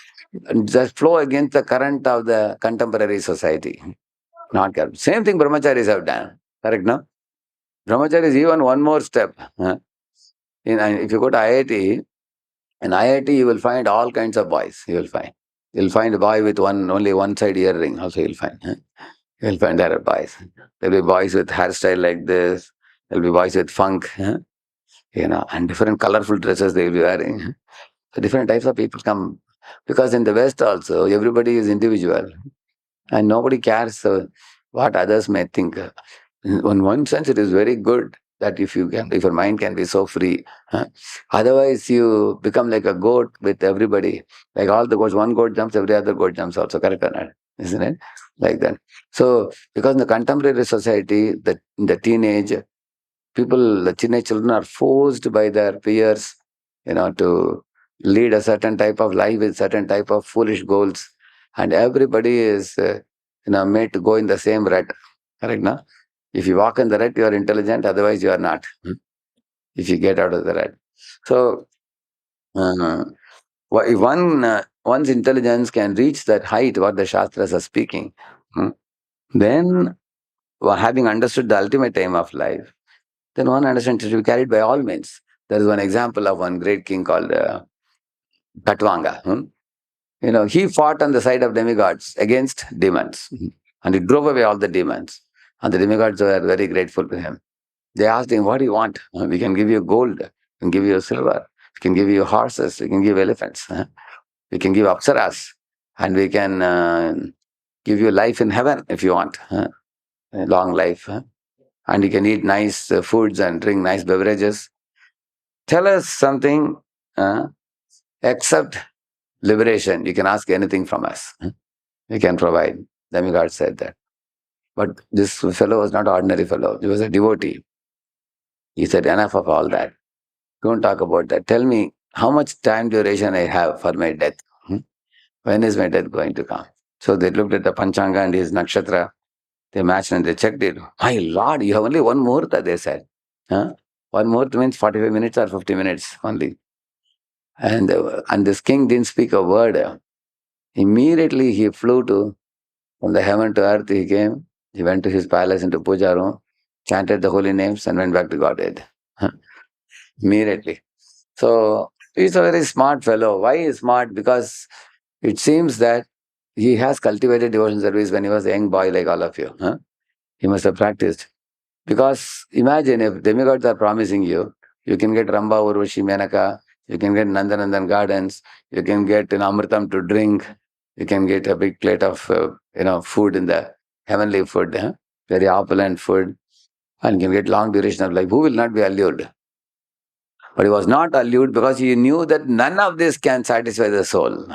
And just flow against the current of the contemporary society. Not correct. Same thing brahmacharis have done. Correct now? Brahmachari is even one more step. If you go to IIT, in IIT you will find all kinds of boys. You'll find a boy with only one side earring. Also you'll find. You'll find there are boys. There'll be boys with hairstyle like this. There'll be boys with funk. And different colorful dresses they'll be wearing. So different types of people come. Because in the West also, everybody is individual. And nobody cares what others may think. In one sense, it is very good that if your mind can be so free. Otherwise, you become like a goat with everybody. Like all the goats, one goat jumps, every other goat jumps also. Correct or not? Isn't it? Like that. So, because in the contemporary society, the teenage people, the teenage children are forced by their peers, to lead a certain type of life with certain type of foolish goals, and everybody is, made to go in the same rut. Correct, no? If you walk in the rut, you are intelligent. Otherwise, you are not. If you get out of the rut, so uh, if one's intelligence can reach that height, what the Shastras are speaking, then having understood the ultimate aim of life, then one understands it to be carried by all means. There is one example of one great king called Katvanga. He fought on the side of demigods against demons, and he drove away all the demons. And the demigods were very grateful to him. They asked him, "What do you want? We can give you gold, we can give you silver, we can give you horses, we can give elephants, we can give apsaras, and we can give you life in heaven if you want, a long life, and you can eat nice foods and drink nice beverages. Tell us something except liberation. You can ask anything from us. We can provide." Demigod said that. But this fellow was not an ordinary fellow. He was a devotee. He said, "Enough of all that. Don't talk about that. Tell me how much time duration I have for my death. When is my death going to come?" So they looked at the Panchanga and his nakshatra. They matched and they checked it. "My Lord, you have only one muhurta," they said. One muhurta means 45 minutes or 50 minutes only. And this king didn't speak a word. Immediately he flew from the heaven to earth. He came. He went to his palace into puja room, chanted the holy names, and went back to Godhead. Immediately. So he's a very smart fellow. Why is smart? Because it seems that he has cultivated devotion service when he was a young boy like all of you. He must have practiced. Because imagine if demigods are promising you, you can get Ramba, Urvashi, Menaka, you can get Nandanandan gardens, you can get an Amritam to drink, you can get a big plate of food in the heavenly food, very opulent food, and you can get long duration of life. Who will not be allured? But he was not allured because he knew that none of this can satisfy the soul.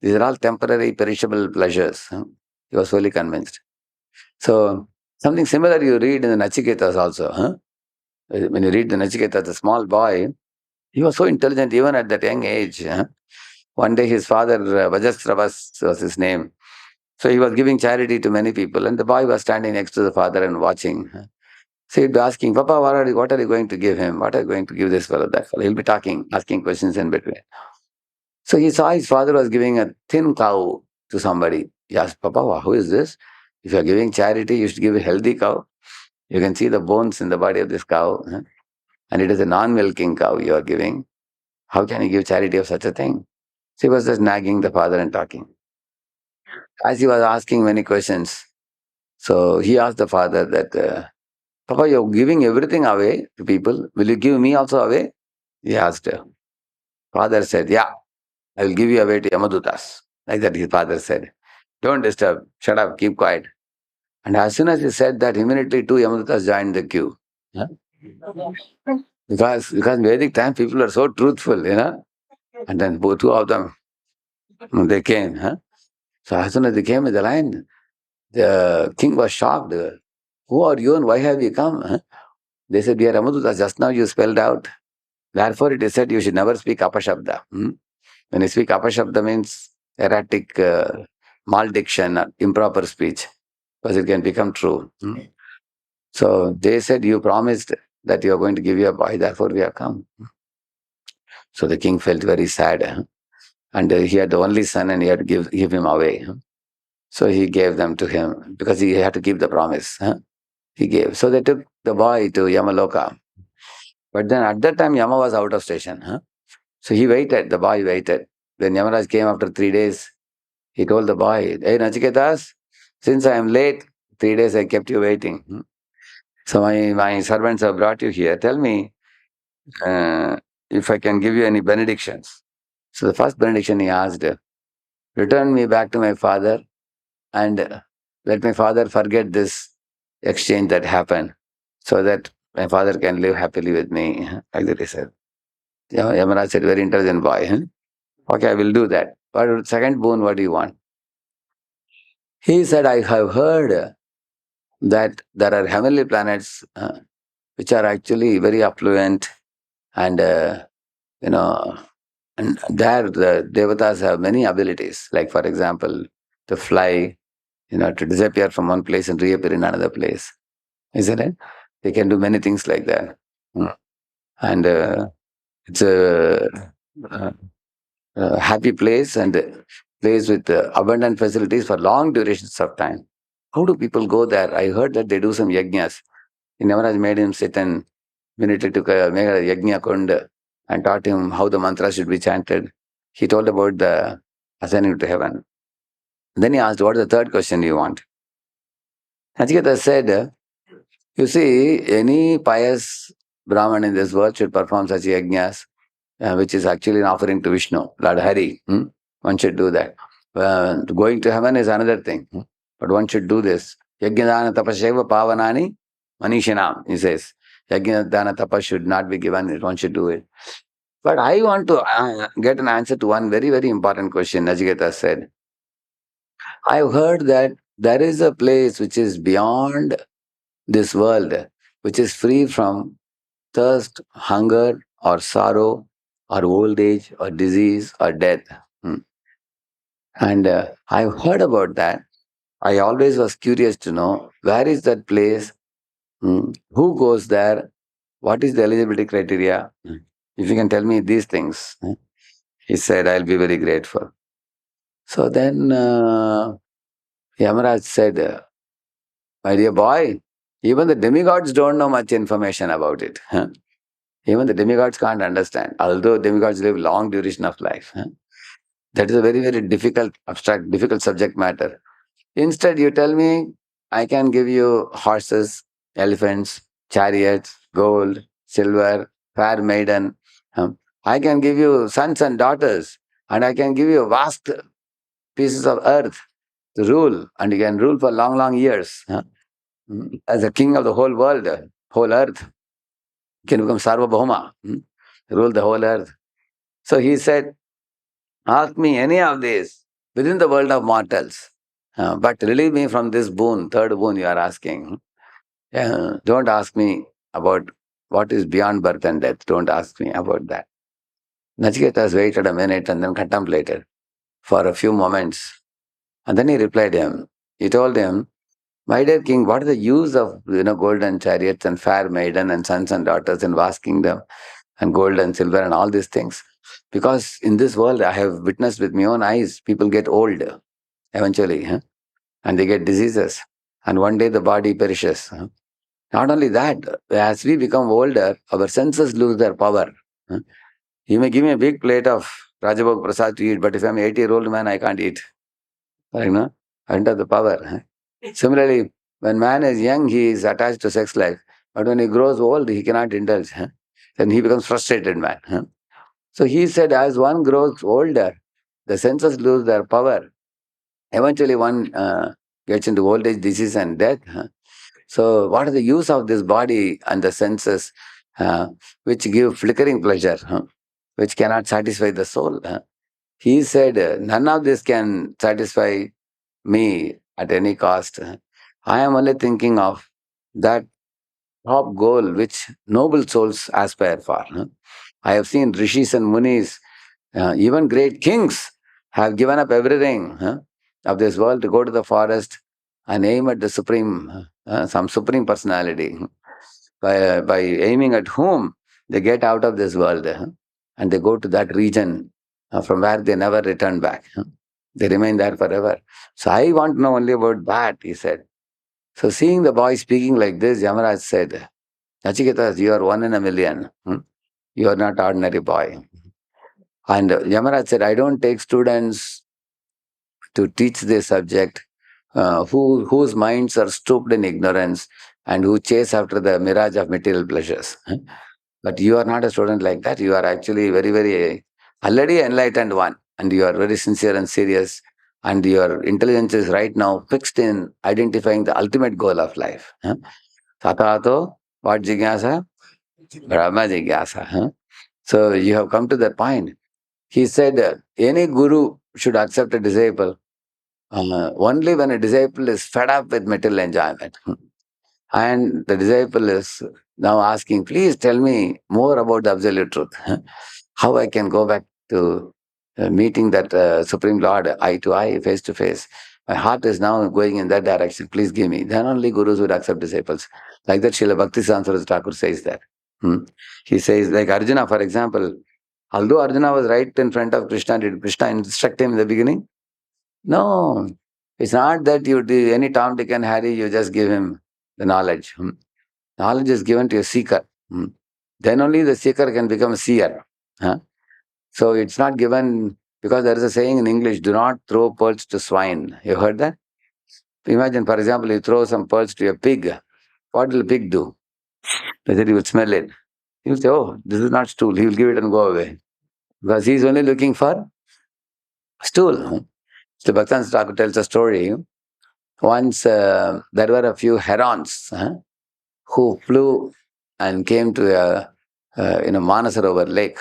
These are all temporary, perishable pleasures. He was fully convinced. So, something similar you read in the Nachiketas also. When you read the Nachiketas, the small boy, he was so intelligent even at that young age. One day his father, Vajasravas was his name. So he was giving charity to many people, and the boy was standing next to the father and watching. So he'd be asking, "Papa, what are you going to give him? What are you going to give this fellow, that fellow?" He'll be talking, asking questions in between. So he saw his father was giving a thin cow to somebody. He asked, "Papa, who is this? If you're giving charity, you should give a healthy cow. You can see the bones in the body of this cow, and it is a non-milking cow you are giving. How can you give charity of such a thing?" So he was just nagging the father and talking. As he was asking many questions, so he asked the father that, "Papa, you're giving everything away to people. Will you give me also away?" He asked. Father said, "Yeah, I will give you away to Yamadutas." Like that his father said. "Don't disturb. Shut up. Keep quiet." And as soon as he said that, immediately two Yamadutas joined the queue. Huh? Because in Vedic time, people are so truthful. And then both two of them, they came. So as soon as they came in the line, the king was shocked. "Who are you and why have you come?" They said, "We are Yamadutas. Just now you spelled out. Therefore it is said you should never speak apashabda." When you speak apashabda means erratic maldiction, improper speech, because it can become true. So they said, "You promised that you are going to give your boy, therefore we have come." So the king felt very sad. And he had the only son and he had to give him away. So he gave them to him because he had to keep the promise. He gave. So they took the boy to Yamaloka. But then at that time, Yama was out of station. So he waited, the boy waited. When Yamaraj came after 3 days, he told the boy, "Hey Nachiketas, since I am late, 3 days I kept you waiting. So my servants have brought you here. Tell me if I can give you any benedictions." So the first benediction he asked, "Return me back to my father and let my father forget this exchange that happened so that My father can live happily with me. Like that he said. Yamaraj said, very intelligent boy. Okay, I will do that. But second boon, what do you want? He said, I have heard that there are heavenly planets which are actually very affluent and, and there the devatas have many abilities. Like, for example, to fly, to disappear from one place and reappear in another place. Isn't it? They can do many things like that. And it's uh, a happy place and a place with abundant facilities for long durations of time. How do people go there? I heard that they do some yajnas. Yamaraj made him sit and meditate to make a yajna kund and taught him how the mantra should be chanted. He told about the ascending to heaven. Then he asked, what is the third question you want? Nachiketa said, you see, any pious Brahman in this world should perform such yajnas, which is actually an offering to Vishnu, Lord Hari. One should do that. Going to heaven is another thing. But one should do this. Yajnadana tapaseva pavanani manishinam, he says. Yajnadana tapas should not be given, one should do it. But I want to get an answer to one very, very important question, Nachiketa said. I've heard that there is a place which is beyond this world, which is free from thirst, hunger, or sorrow, or old age, or disease, or death. And I've heard about that. I always was curious to know where is that place, who goes there, what is the eligibility criteria. If you can tell me these things, he said, I'll be very grateful. So then Yamaraj said, my dear boy, even the demigods don't know much information about it. Even the demigods can't understand, although demigods live long duration of life. That is a very, very difficult, abstract, difficult subject matter. Instead, you tell me, I can give you horses, elephants, chariots, gold, silver, fair maiden. I can give you sons and daughters, and I can give you vast pieces of earth to rule, and you can rule for long, long years. As a king of the whole world, whole earth, you can become Sarvabhauma, rule the whole earth. So he said, ask me any of these within the world of mortals. But relieve me from this boon, third boon you are asking. Don't ask me about what is beyond birth and death. Don't ask me about that. Nachiketas waited a minute and then contemplated for a few moments. And then he replied him. He told him, my dear king, what is the use of golden chariots and fair maiden and sons and daughters and vast kingdom and gold and silver and all these things? Because in this world, I have witnessed with my own eyes, people get old eventually, and they get diseases. And one day the body perishes. Not only that, as we become older, our senses lose their power. You may give me a big plate of Rajabhog Prasad to eat, but if I'm an 80-year-old man, I can't eat. Right, no? I don't have the power. Similarly, when man is young, he is attached to sex life. But when he grows old, he cannot indulge. Then he becomes frustrated man. So he said, as one grows older, the senses lose their power. Eventually, one gets into old age, disease, and death. So, what is the use of this body and the senses, which give flickering pleasure, which cannot satisfy the soul? He said, none of this can satisfy me at any cost. I am only thinking of that top goal which noble souls aspire for. I have seen rishis and munis, even great kings have given up everything of this world to go to the forest and aim at the supreme, some supreme personality. By aiming at whom, they get out of this world and they go to that region from where they never return back. They remain there forever. So I want to know only about that, he said. So seeing the boy speaking like this, Yamaraj said, Nachiketas, you are one in a million. You are not ordinary boy. And Yamaraj said, I don't take students to teach this subject whose minds are stooped in ignorance and who chase after the mirage of material pleasures. But you are not a student like that. You are actually very, very already enlightened one. And you are very sincere and serious. And your intelligence is right now fixed in identifying the ultimate goal of life. Tatato What jigyasa? Brahma jigyasa. Huh? So you have come to that point. He said any guru should accept a disciple only when a disciple is fed up with material enjoyment. And the disciple is now asking, please tell me more about the absolute truth. How I can go back to meeting that Supreme Lord eye to eye, face to face. My heart is now going in that direction. Please give me. Then only gurus would accept disciples. Like that, Srila Bhakti Saraswati Thakur says that. He says, like Arjuna, for example, although Arjuna was right in front of Krishna, did Krishna instruct him in the beginning? No. It's not that you do any Tom, Dick, and Harry, you just give him the knowledge. Knowledge is given to a seeker. Then only the seeker can become a seer. So it's not given, because there is a saying in English, do not throw pearls to swine. You heard that? Imagine, for example, you throw some pearls to a pig. What will a pig do? Whether he will smell it. He will say, oh, this is not stool. He will give it and go away. Because he is only looking for stool. So Bhaktan Thakur tells a story. Once there were a few herons who flew and came to a Manasarovar lake.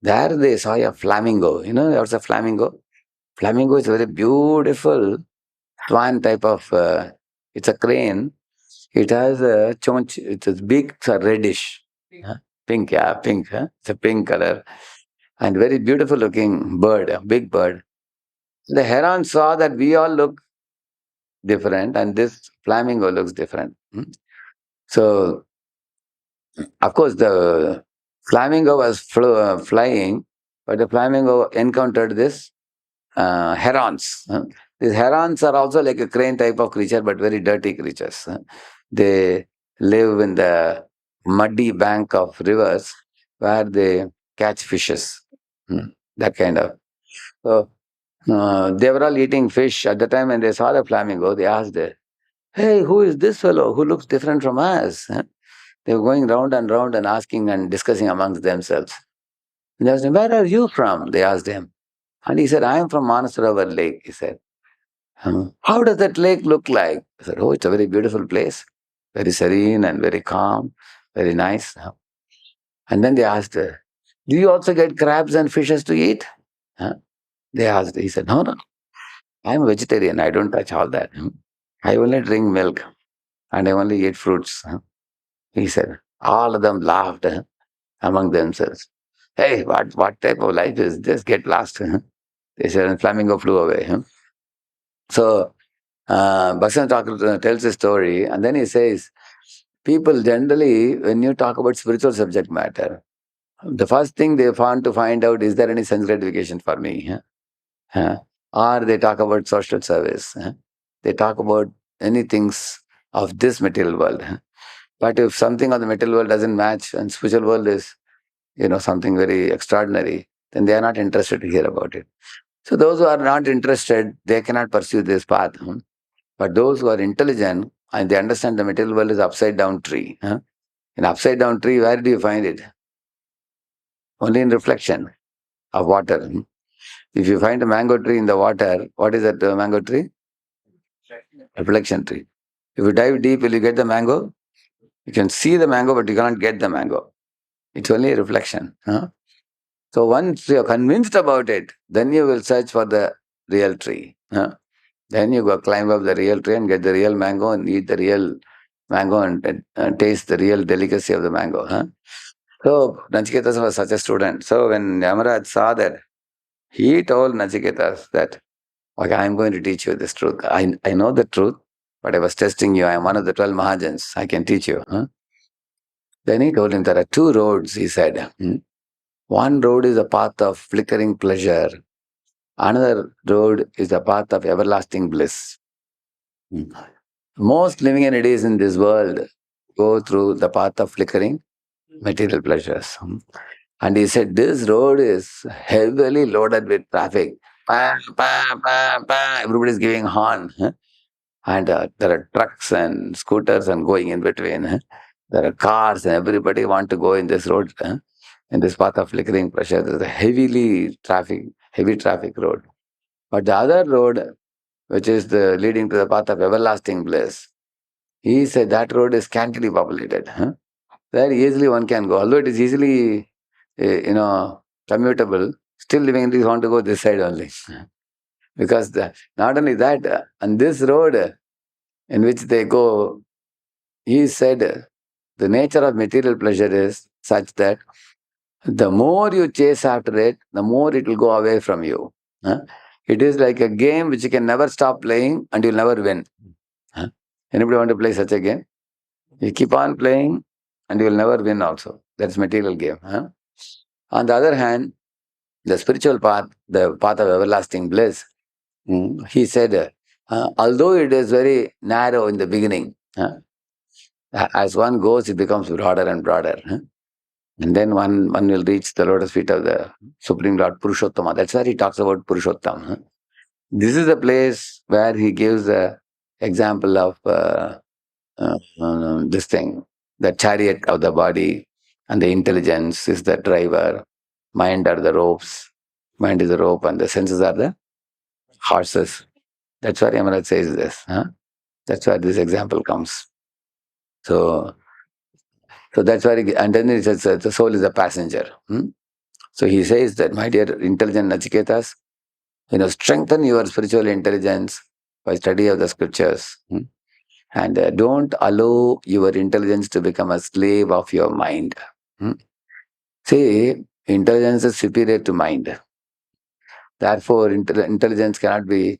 There they saw a flamingo. You know what's a flamingo? Flamingo is a very beautiful swan type of, it's a crane. It has a chonch, it's a big, it's a reddish. Pink, yeah, pink. It's a pink color. And very beautiful looking bird, a big bird. The heron saw that we all look different and this flamingo looks different. So, of course, the flamingo was flying, but the flamingo encountered this herons. These herons are also like a crane type of creature, but very dirty creatures. They live in the muddy bank of rivers where they catch fishes. That kind of. So they were all eating fish at the time, and they saw the flamingo. They asked, "Hey, who is this fellow who looks different from us?" They were going round and round and asking and discussing amongst themselves. And they asked him, "Where are you from?" They asked him. And he said, "I am from Manasarovar Lake," he said. How does that lake look like? I said, "Oh, it's a very beautiful place. Very serene and very calm, very nice." And then they asked, "Do you also get crabs and fishes to eat?" They asked, he said, "No, no, I'm a vegetarian. I don't touch all that. I only drink milk and I only eat fruits." He said, all of them laughed among themselves. "Hey, what type of life is this? Get lost." They said, and flamingo flew away. So, Bhaksan Thakur tells a story, and then he says, people generally, when you talk about spiritual subject matter, the first thing they want to find out, is there any sense gratification for me? Or they talk about social service. They talk about any things of this material world. But if something of the material world doesn't match and spiritual world is, something very extraordinary, then they are not interested to hear about it. So those who are not interested, they cannot pursue this path. But those who are intelligent and they understand the material world is upside down tree. In upside down tree, where do you find it? Only in reflection of water. If you find a mango tree in the water, what is that mango tree? Reflection tree. If you dive deep, will you get the mango? You can see the mango, but you cannot get the mango. It's only a reflection. So once you are convinced about it, then you will search for the real tree. Then you go climb up the real tree and get the real mango and eat the real mango and taste the real delicacy of the mango. So Nachiketas was such a student. So when Yamaraj saw that, he told Nachiketas that, okay, I'm going to teach you this truth. I know the truth, but I was testing you. I am one of the 12 Mahajans. I can teach you. Then he told him there are two roads, he said. One road is a path of flickering pleasure. Another road is the path of everlasting bliss. Most living entities in this world go through the path of flickering material pleasures. And he said, this road is heavily loaded with traffic. Pa, pa, pa, pa. Everybody is giving horn. And there are trucks and scooters and going in between. There are cars and everybody want to go in this road. In this path of flickering pressure, there's a heavy traffic road. But the other road, which is the leading to the path of everlasting bliss, He said that road is scantily populated. Very easily one can go. Although it is easily, commutable, still living in want to go this side only. Because not only that, on this road in which they go, he said the nature of material pleasure is such that the more you chase after it, the more it will go away from you. It is like a game which you can never stop playing and you'll never win. Anybody want to play such a game? You keep on playing and you will never win also. That's material game. On the other hand, the spiritual path, the path of everlasting bliss, he said, although it is very narrow in the beginning, as one goes, it becomes broader and broader. And then one will reach the lotus feet of the Supreme Lord Purushottama. That's where he talks about Purushottam. This is the place where he gives the example of this thing, the chariot of the body, and the intelligence is the driver, mind are the ropes, mind is the rope, and the senses are the horses. That's why Yamaraj says this. That's where this example comes. So that's why, and then it says the soul is a passenger. So he says that, my dear intelligent Nachiketas, strengthen your spiritual intelligence by study of the scriptures. And don't allow your intelligence to become a slave of your mind. See, intelligence is superior to mind. Therefore, intelligence cannot be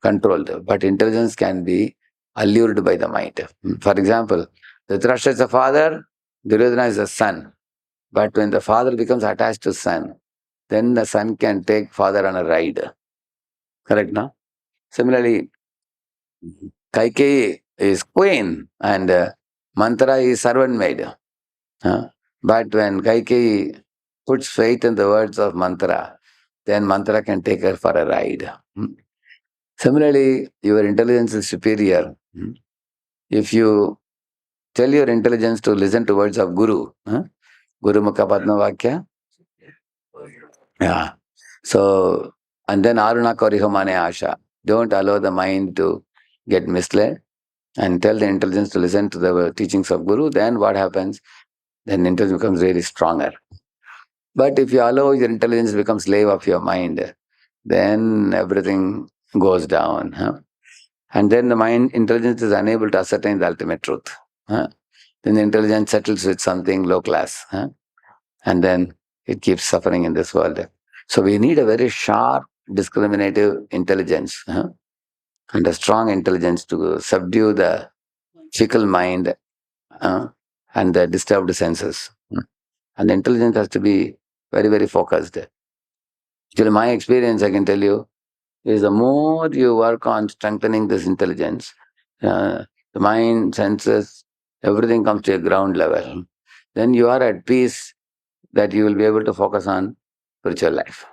controlled, but intelligence can be allured by the mind. For example, Dhritarashtra is the father, Duryodhana is the son. But when the father becomes attached to son, then the son can take father on a ride. Correct, no? Similarly, Kaikeyi is queen and Manthara is servant maid. But when Kaikeyi puts faith in the words of Manthara, then Manthara can take her for a ride. Similarly, your intelligence is superior. If you tell your intelligence to listen to words of Guru, Guru Mukha Padma Vakya, yeah. So, and then Aruna Korihomane Asha. Don't allow the mind to get misled and tell the intelligence to listen to the teachings of Guru. Then what happens? Then intelligence becomes really stronger. But if you allow your intelligence to become slave of your mind, then everything goes down. And then the mind, intelligence is unable to ascertain the ultimate truth. Then the intelligence settles with something low class. And then it keeps suffering in this world. So we need a very sharp, discriminative intelligence and a strong intelligence to subdue the fickle mind and the disturbed senses. And the intelligence has to be very, very focused. Actually, my experience, I can tell you, is the more you work on strengthening this intelligence, the mind, senses, everything comes to a ground level. Then you are at peace that you will be able to focus on spiritual life.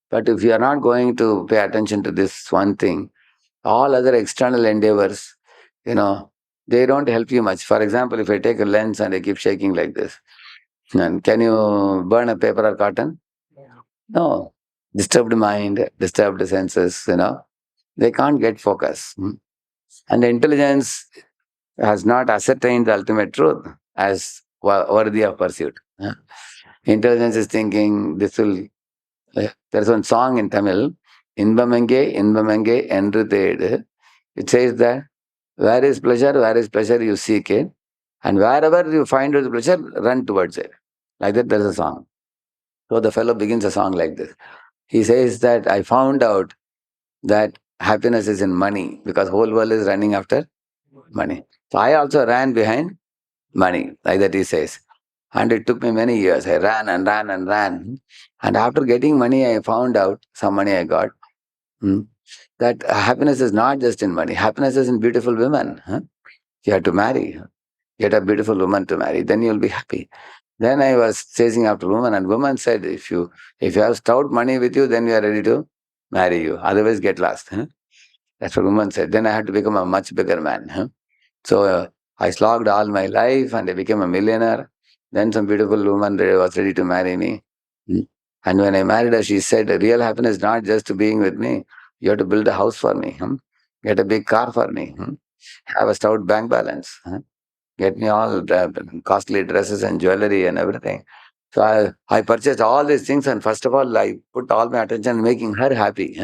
But if you are not going to pay attention to this one thing, all other external endeavors, they don't help you much. For example, if I take a lens and I keep shaking like this, and can you burn a paper or cotton? No. Disturbed mind, disturbed senses, they can't get focus. And the intelligence has not ascertained the ultimate truth as worthy of pursuit. Intelligence is thinking this will. There's one song in Tamil, Inbamenge, Inbamenge, Endru Thedu. It says that where is pleasure, you seek it. And wherever you find the pleasure, run towards it. Like that, there's a song. So the fellow begins a song like this. He says that I found out that happiness is in money because whole world is running after money. So I also ran behind money, like that he says. And it took me many years. I ran and ran and ran. And after getting money, I found out, some money I got, that happiness is not just in money. Happiness is in beautiful women. You have to marry. Get a beautiful woman to marry. Then you'll be happy. Then I was chasing after women, and woman said, if you have stout money with you, then we are ready to marry you. Otherwise, get lost. That's what woman said. Then I had to become a much bigger man. So I slogged all my life and I became a millionaire. Then some beautiful woman was ready to marry me. And when I married her, she said, real happiness is not just being with me. You have to build a house for me. Get a big car for me. have a stout bank balance, get me all costly dresses and jewelry and everything. So I purchased all these things, and first of all, I put all my attention in making her happy,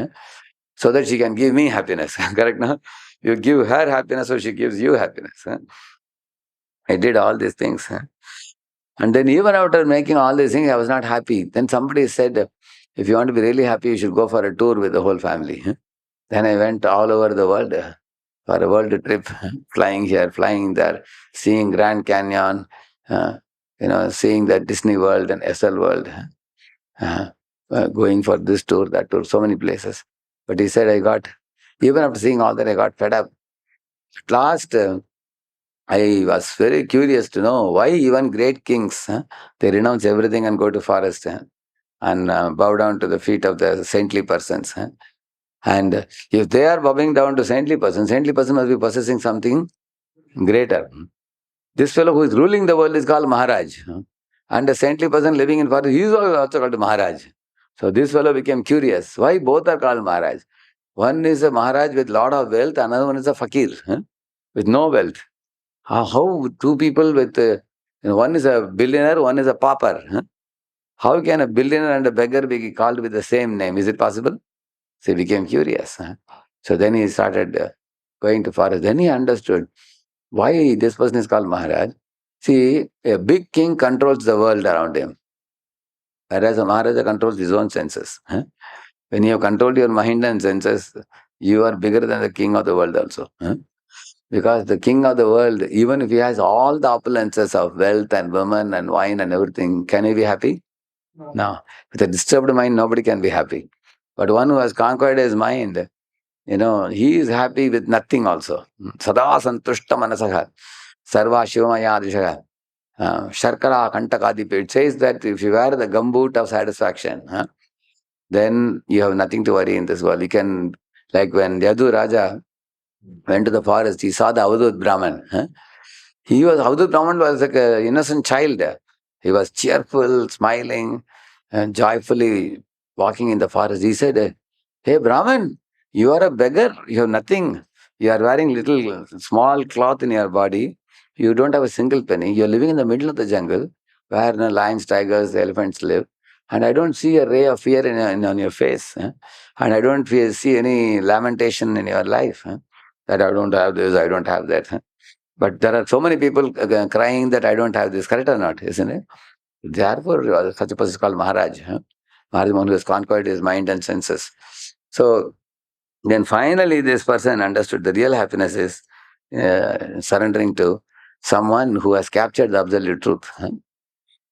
so that she can give me happiness. Correct, no? You give her happiness, so she gives you happiness. I did all these things. And then even after making all these things, I was not happy. Then somebody said, if you want to be really happy, you should go for a tour with the whole family. Then I went all over the world for a world trip, flying here, flying there, seeing Grand Canyon, uh, seeing the Disney World and SL World, going for this tour, that tour, so many places. But he said, even after seeing all that, I got fed up. At last, I was very curious to know why even great kings, they renounce everything and go to forest and bow down to the feet of the saintly persons. And if they are bowing down to saintly person must be possessing something greater. This fellow who is ruling the world is called Maharaj. And a saintly person living in forest, he is also called Maharaj. So this fellow became curious. Why both are called Maharaj? One is a Maharaj with lot of wealth, another one is a fakir with no wealth. How two people with, one is a billionaire, one is a pauper. How can a billionaire and a beggar be called with the same name? Is it possible? So he became curious. So then he started going to forest. Then he understood why this person is called Maharaj. See, a big king controls the world around him, whereas a Maharaja controls his own senses. When you have controlled your mind and senses, you are bigger than the king of the world also. Because the king of the world, even if he has all the opulences of wealth and women and wine and everything, can he be happy? No. With a disturbed mind, nobody can be happy. But one who has conquered his mind, he is happy with nothing also. Sada santushta manasaha, sarva shivamaya adishaha, sharkara kantakadipa. It says that if you wear the gumboot of satisfaction, then you have nothing to worry in this world. You can, like when Yadu Raja went to the forest, he saw the Avadut Brahman. Avadut Brahman was like an innocent child. He was cheerful, smiling, and joyfully walking in the forest. He said, "Hey Brahman, you are a beggar. You have nothing. You are wearing little small cloth in your body. You don't have a single penny. You are living in the middle of the jungle where lions, tigers, elephants live. And I don't see a ray of fear on your face. And I don't see any lamentation in your life. That I don't have this, I don't have that." But there are so many people crying that I don't have this. Correct or not? Isn't it? Therefore, such a person is called Maharaj. Maharaj, one who has conquered his mind and senses. So then finally, this person understood the real happiness is surrendering to someone who has captured the absolute truth.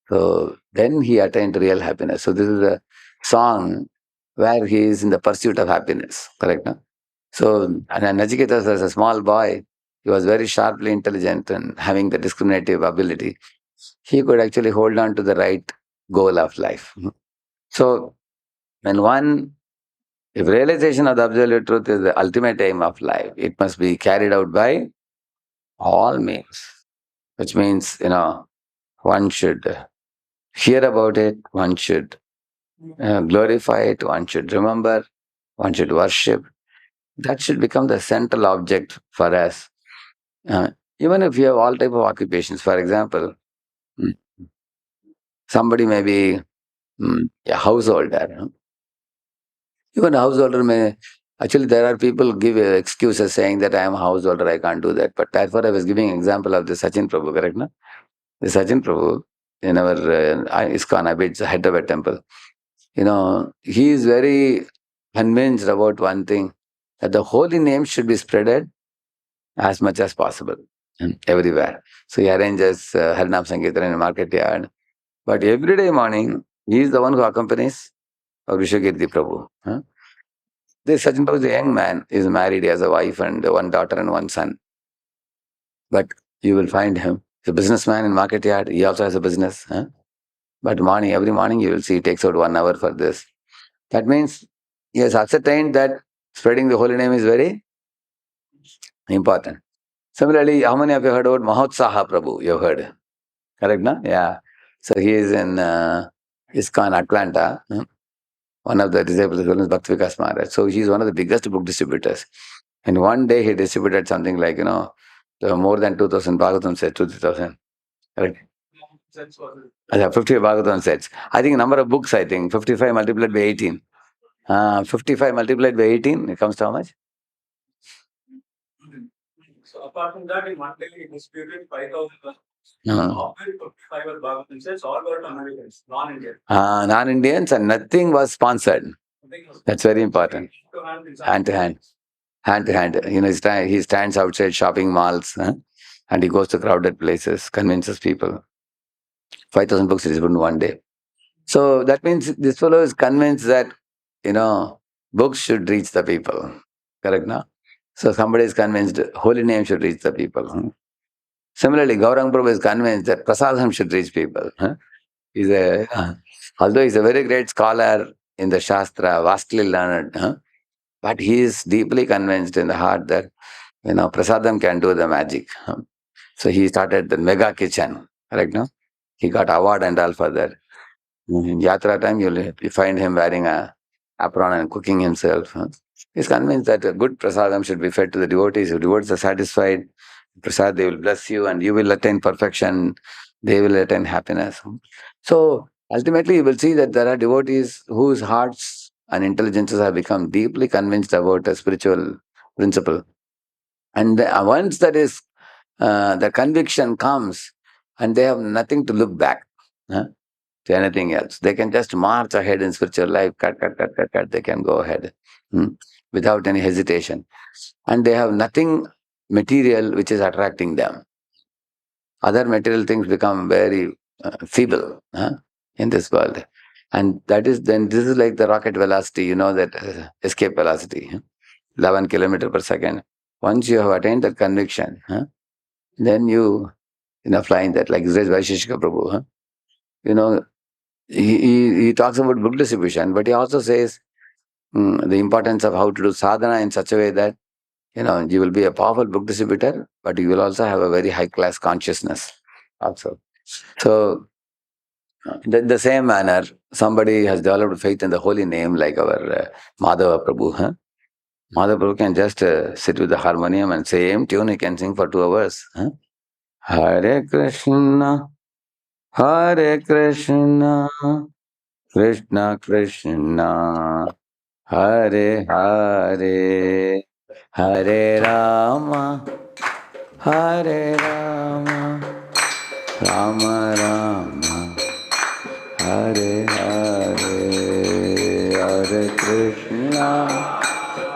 So then he attained real happiness. So this is a song where he is in the pursuit of happiness. Correct? No? So, and Nachiketas as a small boy, he was very sharply intelligent and having the discriminative ability. He could actually hold on to the right goal of life. So, if realization of the absolute truth is the ultimate aim of life, it must be carried out by all means, which means, one should hear about it, one should glorify it, one should remember, one should worship. That should become the central object for us. Even if you have all type of occupations, for example, mm, somebody may be a householder. Even a householder may, actually there are people give excuses saying that I am a householder, I can't do that. But therefore I was giving example of the Sachin Prabhu, correct? No? The Sachin Prabhu in our ISKCON, Abid's Hyderabad temple, he is very convinced about one thing, that the holy name should be spreaded as much as possible everywhere. So he arranges Harinam Sankirtan in a market yard. But every day morning, he is the one who accompanies Vishwakirti Prabhu. This Sachin Prabhu is a young man, he is married, he has a wife and one daughter and one son. But you will find him, he's a businessman in market yard, he also has a business. But every morning you will see he takes out 1 hour for this. That means he has ascertained that spreading the holy name is very important. Similarly, how many of you heard about Mahotsaha Prabhu? You have heard. Correct, no? Yeah. So he is in ISKCON Atlanta. One of the disciples is Bhakti Vikas Maharaj. So he is one of the biggest book distributors. In one day, he distributed something like, more than 2,000 Bhagavatam sets, 2,000. Correct? Yeah, 50 Bhagavatam sets. I think number of books, 55 multiplied by 18. 55 multiplied by 18, it comes to how much? So apart from that, in one day he distributed 5,000 plus. Uh, Of it, 55 were Bhagavatam sets, all were to Americans, non-Indian. Non-Indians, and nothing was sponsored. That's very important. Hand to hand. Hand to hand. He stands outside shopping malls, and he goes to crowded places, convinces people. 5,000 books is written one day. So that means this fellow is convinced that, books should reach the people. Correct, no? So somebody is convinced holy name should reach the people. Similarly, Gaurang Prabhu is convinced that prasadam should reach people. Although he's a very great scholar in the Shastra, vastly learned, but he is deeply convinced in the heart that, prasadam can do the magic. So he started the mega kitchen, correct, no? He got award and all for that. In Yatra time, you find him wearing a apron and cooking himself. He's convinced that a good prasadam should be fed to the devotees. If devotees are satisfied, prasad, they will bless you and you will attain perfection. They will attain happiness. So ultimately, you will see that there are devotees whose hearts and intelligences have become deeply convinced about a spiritual principle. And once the conviction comes, and they have nothing to look back to anything else. They can just march ahead in spiritual life, cut, cut, cut, cut, cut. They can go ahead without any hesitation. And they have nothing material which is attracting them. Other material things become very feeble in this world. And this is like the rocket velocity, that escape velocity, 11 kilometers per second. Once you have attained that conviction, then you flying that, like Vaisheshika Prabhu. He talks about book distribution, but he also says the importance of how to do sadhana in such a way that you will be a powerful book distributor, but you will also have a very high class consciousness also. So, the same manner, somebody has developed faith in the holy name, like our Madhava Prabhu. Madhava Prabhu can just sit with the harmonium and same tune he can sing for 2 hours. Hare Krishna, Hare Krishna, Krishna Krishna, Hare Hare, Hare Rama, Hare Rama, Rama Rama, Hare Hare, Hare Krishna,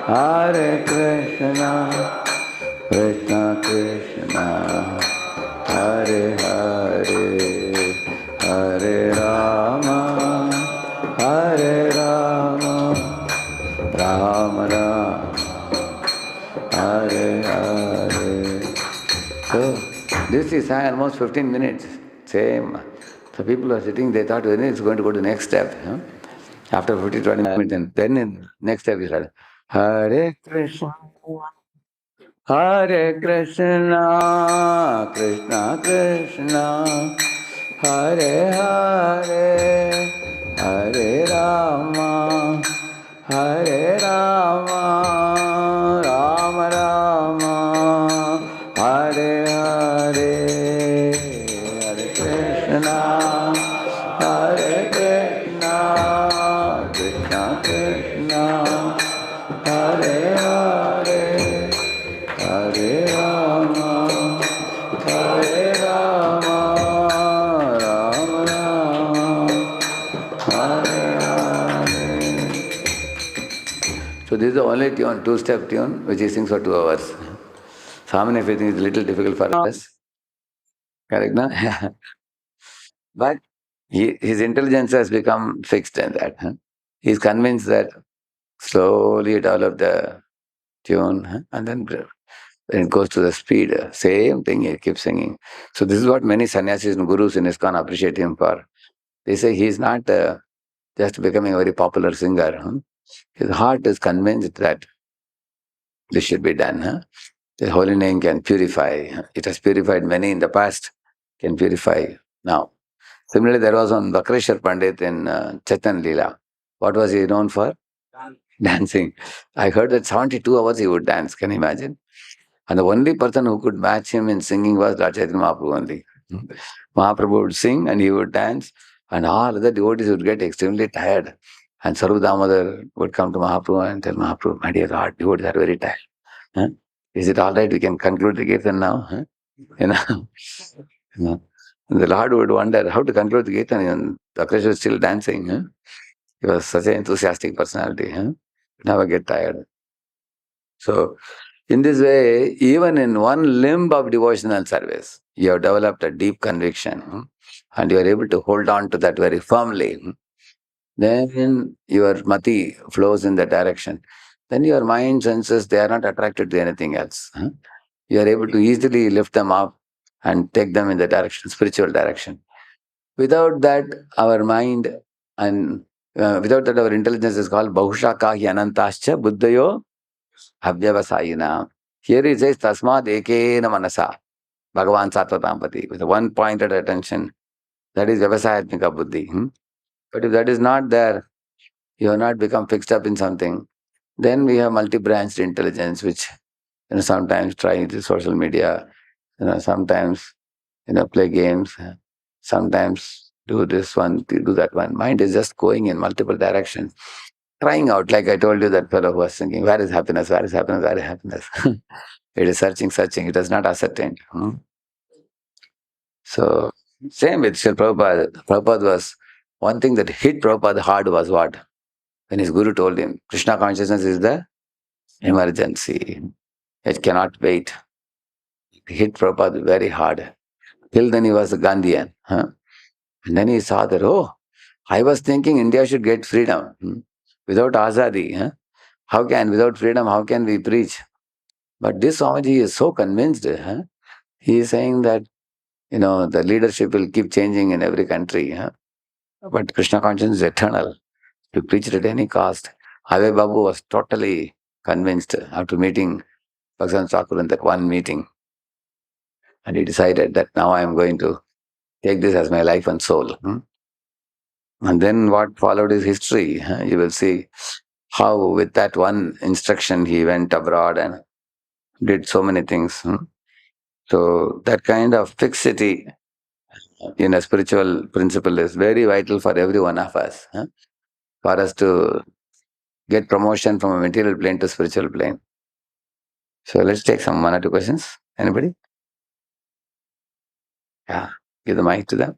Hare Krishna, Krishna Krishna, Hare Hare, Hare Rama, Hare Rama, Rama Rama, Hare Hare. So, this is almost 15 minutes. Same. So people are sitting, they thought it's going to go to the next step. After 50, 20 minutes, and then in next step is Hare Krishna, Hare Krishna, Krishna Krishna, Hare Hare, Hare Rama, Hare Rama, Rama Rama, Hare Hare, Hare Krishna, Hare Krishna, Krishna Krishna, Hare Hare, Hare Rama, Hare Rama, Rama Rama, Hare Hare. So this is the only tune, two-step tune, which he sings for 2 hours. So how many of you think it's a little difficult for us? Correct, no? But his intelligence has become fixed in that. He's convinced that slowly develop the tune, and then when it goes to the speed, same thing he keeps singing. So this is what many sannyasis and gurus in ISKCON appreciate him for. They say he's not just becoming a very popular singer. His heart is convinced that this should be done. The holy name can purify. It has purified many in the past, can purify now. Similarly, there was one Vakreshwar Pandit in Chaitan Leela. What was he known for? dancing. I heard that 72 hours he would dance. Can you imagine? And the only person who could match him in singing was Chaitanya Mahaprabhu only. Mahaprabhu would sing and he would dance, and all other devotees would get extremely tired. And Saru Damodar would come to Mahaprabhu and tell Mahaprabhu, my dear Lord, devotees are very tired. Huh? Is it all right? We can conclude the Kirtan now? Huh? You know? You know? And the Lord would wonder how to conclude the Kirtan, and Akhrish was still dancing. Huh? He was such an enthusiastic personality. Huh? Never get tired. So, in this way, even in one limb of devotional service, you have developed a deep conviction, and you are able to hold on to that very firmly. Then your mati flows in that direction. Then your mind senses they are not attracted to anything else. You are able to easily lift them up and take them in the direction, spiritual direction. Without that, our mind and without that, our intelligence is called Bahushakahi Anantascha Buddhayo Abhyavasayina. Here it says Tasmad Ekena Manasa, Bhagavan Sattva with a one pointed attention. That is Vyavasayatmika Buddhi. But if that is not there, you have not become fixed up in something. Then we have multi-branched intelligence, which sometimes try the social media, sometimes play games, sometimes do this one, do that one. Mind is just going in multiple directions, crying out, like I told you, that fellow who was thinking, where is happiness, where is happiness, where is happiness? It is searching, searching, it is not ascertained. So, same with Srila Prabhupada. Prabhupada was, one thing that hit Prabhupada hard was what? When his guru told him, Krishna consciousness is the emergency. It cannot wait. It hit Prabhupada very hard. Till then he was a Gandhian. And then he saw that, oh, I was thinking India should get freedom. Without azadi, without freedom, how can we preach? But this Swamiji is so convinced. He is saying that, the leadership will keep changing in every country. But Krishna consciousness is eternal. To preach it at any cost. Ave Babu was totally convinced after meeting Bhagwan Thakur in that one meeting. And he decided that now I am going to take this as my life and soul. And then what followed is history. You will see how with that one instruction he went abroad and did so many things. So that kind of fixity in a spiritual principle is very vital for every one of us. For us to get promotion from a material plane to spiritual plane. So let's take some one or two questions. Anybody? Yeah. Give the mic to them.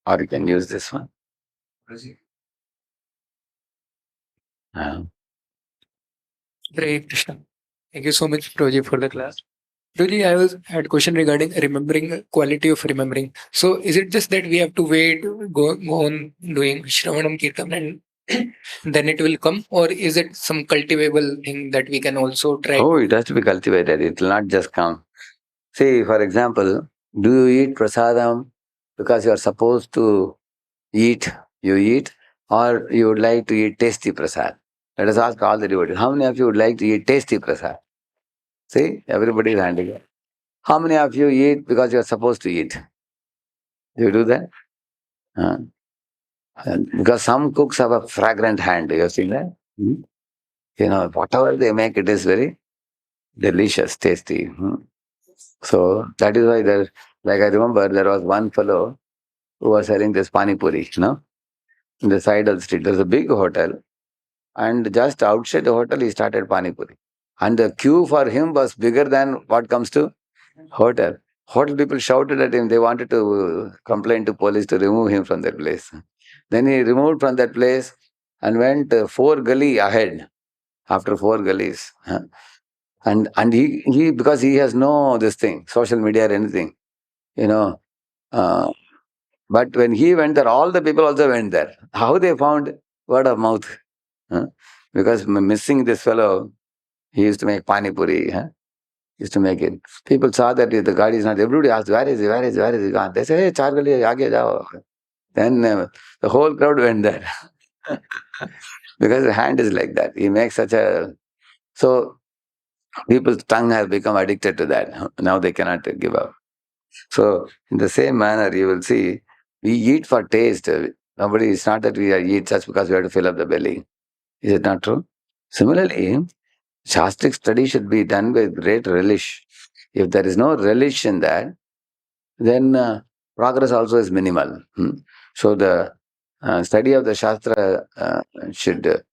Or you can use this one. Hare Krishna. Thank you so much, Prabhuji, for the class. Prabhuji, I had a question regarding remembering, quality of remembering. So, is it just that we have to wait, go on doing Shravanam Kirtan and then it will come? Or is it some cultivable thing that we can also try? Oh, it has to be cultivated. It will not just come. See, for example, do you eat prasadam because you are supposed to eat, you eat, or you would like to eat tasty prasad? Let us ask all the devotees. How many of you would like to eat tasty prasad? See, everybody is handing it. How many of you eat because you are supposed to eat? Do you do that? Because some cooks have a fragrant hand. You have seen that? Whatever they make, it is very delicious, tasty. So that is why like I remember, there was one fellow who was selling this pani puri, in the side of the street. There's a big hotel, and just outside the hotel, he started pani puri. And the queue for him was bigger than what comes to hotel. Hotel people shouted at him. They wanted to complain to police to remove him from that place. Then he removed from that place and went 4 gully ahead. After 4 gullies, and he because he has no this thing, social media or anything, uh, but when he went there, all the people also went there. How they found? Word of mouth. Because missing this fellow, he used to make pani puri. Used to make it. People saw that the guard is not. Everybody asked, where is he? Where is he? Where is he gone? They say, hey, 4 gali, aage jao. Then the whole crowd went there. Because the hand is like that. He makes such a So people's tongue has become addicted to that. Now they cannot give up. So in the same manner, you will see, we eat for taste. Nobody, it's not that we eat just because we have to fill up the belly. Is it not true? Similarly, Shastric study should be done with great relish. If there is no relish in that, then progress also is minimal. So the study of the Shastra should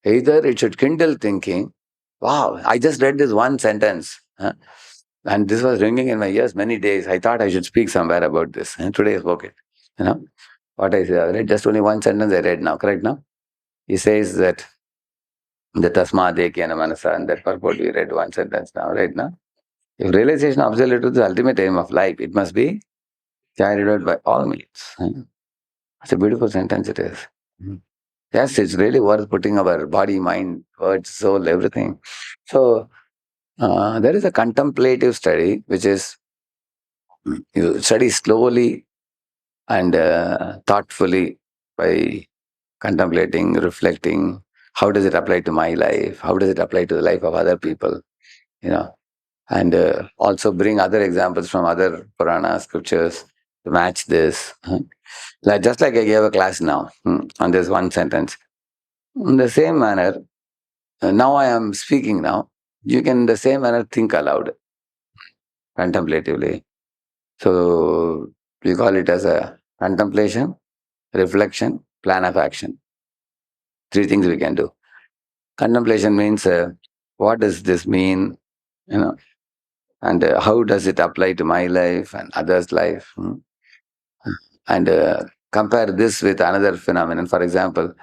either it should kindle thinking, wow, I just read this one sentence. And this was ringing in my ears many days. I thought I should speak somewhere about this. And today I spoke it. You know, what I read, just only one sentence I read now, correct now? He says that the tasma dekyana manasa, and that purport we read one sentence now, right now. If realization of absolute truth is the ultimate aim of life, it must be carried out by all means. It's a beautiful sentence it is. Yes, it's really worth putting our body, mind, words, soul, everything. So there is a contemplative study, which is you study slowly and thoughtfully by contemplating, reflecting. How does it apply to my life? How does it apply to the life of other people? You know, and also bring other examples from other Purana scriptures to match this. Like, just like I gave a class now on this one sentence. In the same manner, now I am speaking now. You can, in the same manner, think aloud, contemplatively. So we call it as a contemplation, reflection, plan of action. Three things we can do. Contemplation means what does this mean, you know, and how does it apply to my life and others' life, and compare this with another phenomenon. For example,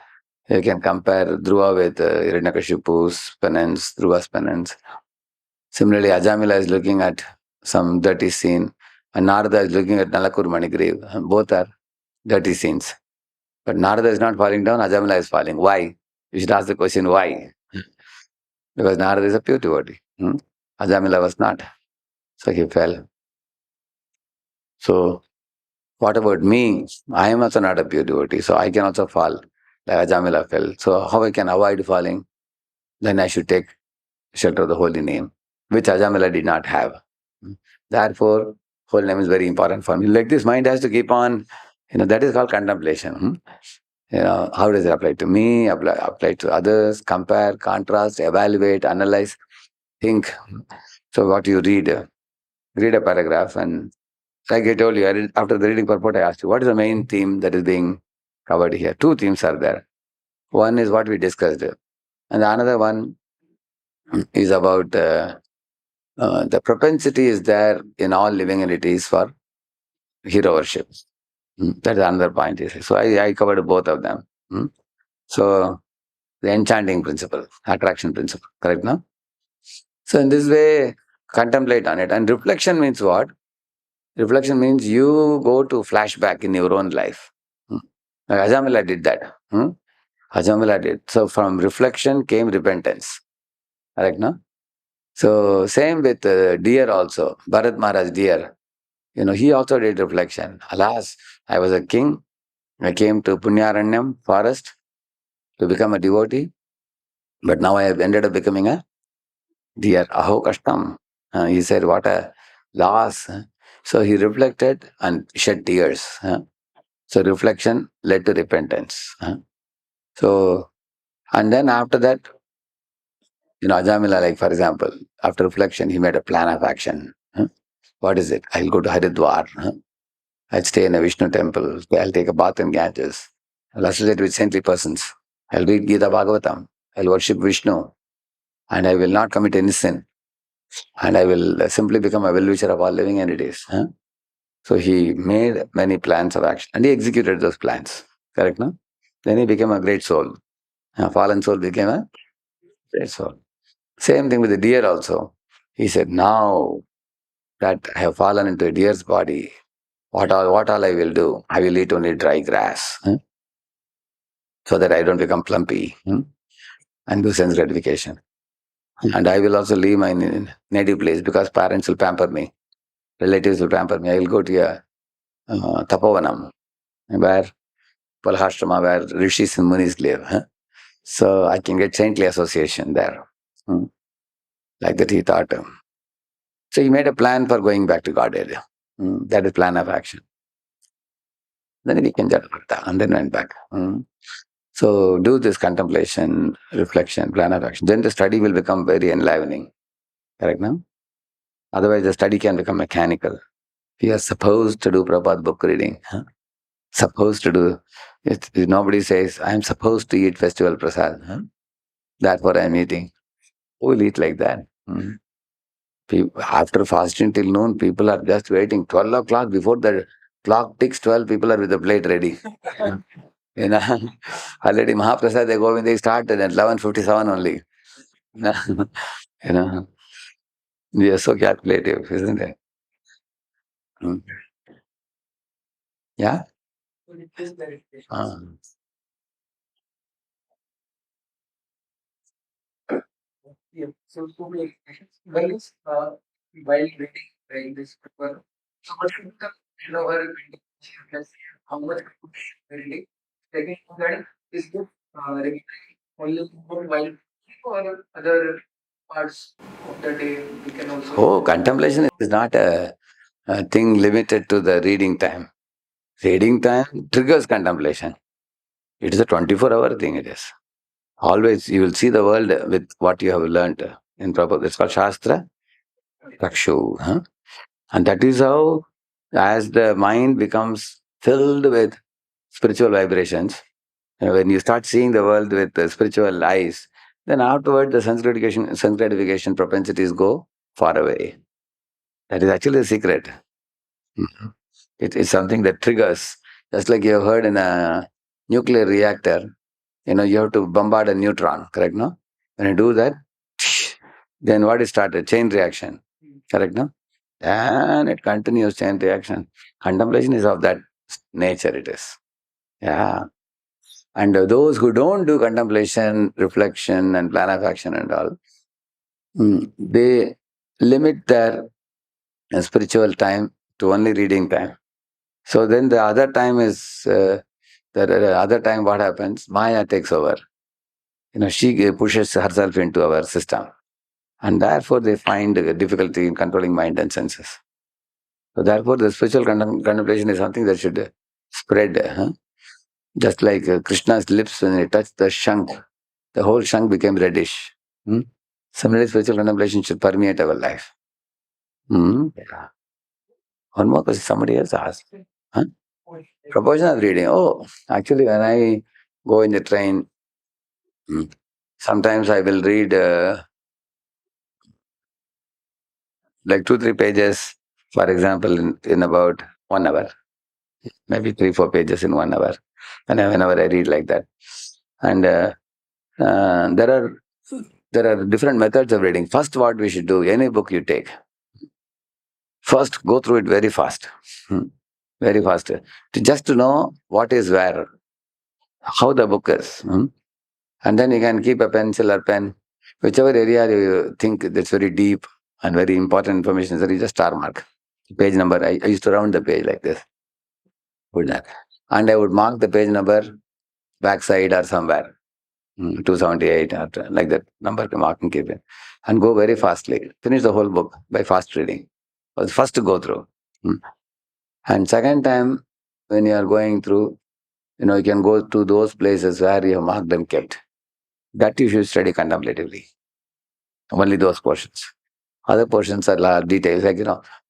you can compare Dhruva with Hiranyakashipu's penance, Dhruva's penance. Similarly, Ajamila is looking at some dirty scene, and Narada is looking at Nalakur Manigrave. Both are dirty scenes. But Narada is not falling down, Ajamila is falling. Why? You should ask the question, why? Because Narada is a pure devotee. Ajamila was not. So he fell. So what about me? I am also not a pure devotee, so I can also fall. Like Ajamila fell. So how I can avoid falling? Then I should take shelter of the holy name, which Ajamila did not have. Therefore, holy name is very important for me. Like this, mind has to keep on, that is called contemplation. How does it apply to me, apply to others, compare, contrast, evaluate, analyze, think. So what you read a paragraph, and like I told you, after the reading purport, I asked you, what is the main theme that is being covered here? Two themes are there. One is what we discussed, and the another one is about the propensity is there in all living entities for hero worship. That is another point. So I covered both of them. So the enchanting principle, attraction principle, correct now? So in this way, contemplate on it. And reflection means what? Reflection means you go to flashback in your own life. Like Ajamila did that. Ajamila did. So from reflection came repentance. Correct now? So same with deer also. Bharat Maharaj deer. He also did reflection. Alas, I was a king. I came to Punyaranyam forest to become a devotee. But now I have ended up becoming a deer. Aho kashtam. He said, what a loss. So he reflected and shed tears. So reflection led to repentance. So, and then after that, Ajamila, like for example, after reflection, he made a plan of action. What is it? I'll go to Haridwar. I'll stay in a Vishnu temple. I'll take a bath in Ganges. I'll associate with saintly persons. I'll read Gita Bhagavatam. I'll worship Vishnu. And I will not commit any sin. And I will simply become a well-wisher of all living entities. So he made many plans of action. And he executed those plans. Correct, no? Then he became a great soul. A fallen soul became a great soul. Same thing with the deer also. He said, now that I have fallen into a deer's body, what all I will do? I will eat only dry grass, so that I don't become plumpy and do sense gratification. And I will also leave my native place because parents will pamper me, relatives will pamper me. I will go to a Tapovanam, where Palhashrama, where rishis and munis live. So I can get saintly association there. Like that he thought. So he made a plan for going back to Godhead. That is plan of action. Then he became Jadavakta and then went back. So do this contemplation, reflection, plan of action. Then the study will become very enlivening. Correct now? Otherwise the study can become mechanical. We are supposed to do Prabhupada book reading. Supposed to do. Nobody says, I am supposed to eat festival prasad. That's what I am eating. Who will eat like that? After fasting till noon, people are just waiting. 12 o'clock, before the clock ticks 12, people are with the plate ready. You know, already Mahaprasad, they go when they started at 11:57 only. You know, we are so calculative, isn't it? Mm. Yeah? Ah. Yeah. So two main questions. One is while reading right this paper, so what should be the lower reading? Let's see how much reading. Second one is the reading only while or other parts of the day we can also. Oh, contemplation is not a thing limited to the reading time. Reading time triggers contemplation. It is a 24-hour thing, it is. Always you will see the world with what you have learned in Prabhupada. It's called Shastra Rakshu. And that is how, as the mind becomes filled with spiritual vibrations, when you start seeing the world with spiritual eyes, then afterward the sense gratification propensities go far away. That is actually the secret. Mhm. It is something that triggers, just like you have heard in a nuclear reactor, you have to bombard a neutron, correct, no? When you do that, then what is started? Chain reaction, correct, no? And it continues chain reaction. Contemplation is of that nature, it is. Yeah. And those who don't do contemplation, reflection, and plan of action and all, they limit their spiritual time to only reading time. So then the other time is, the other time what happens? Maya takes over. She pushes herself into our system. And therefore they find difficulty in controlling mind and senses. So therefore the spiritual contemplation is something that should spread. Just like Krishna's lips, when he touched the shank, the whole shank became reddish. Similarly, spiritual contemplation should permeate our life. Yeah. One more question somebody else asked. Huh? Proportion of reading. Oh, actually, when I go in the train, sometimes I will read like 2-3 pages, for example, in about 1 hour. Maybe 3-4 pages in 1 hour. Whenever I read like that. And there are different methods of reading. First, what we should do, any book you take, first go through it very fast. Very fast. Just to know what is where, how the book is. And then you can keep a pencil or pen, whichever area you think that's very deep and very important information, so you just star mark. Page number, I used to round the page like this. Put that. And I would mark the page number backside or somewhere. 278 or like that number mark and keep it. And go very fastly. Finish the whole book by fast reading. Was first to go through. And second time, when you are going through, you can go to those places where you have marked and kept. That you should study contemplatively. Only those portions. Other portions are details, like,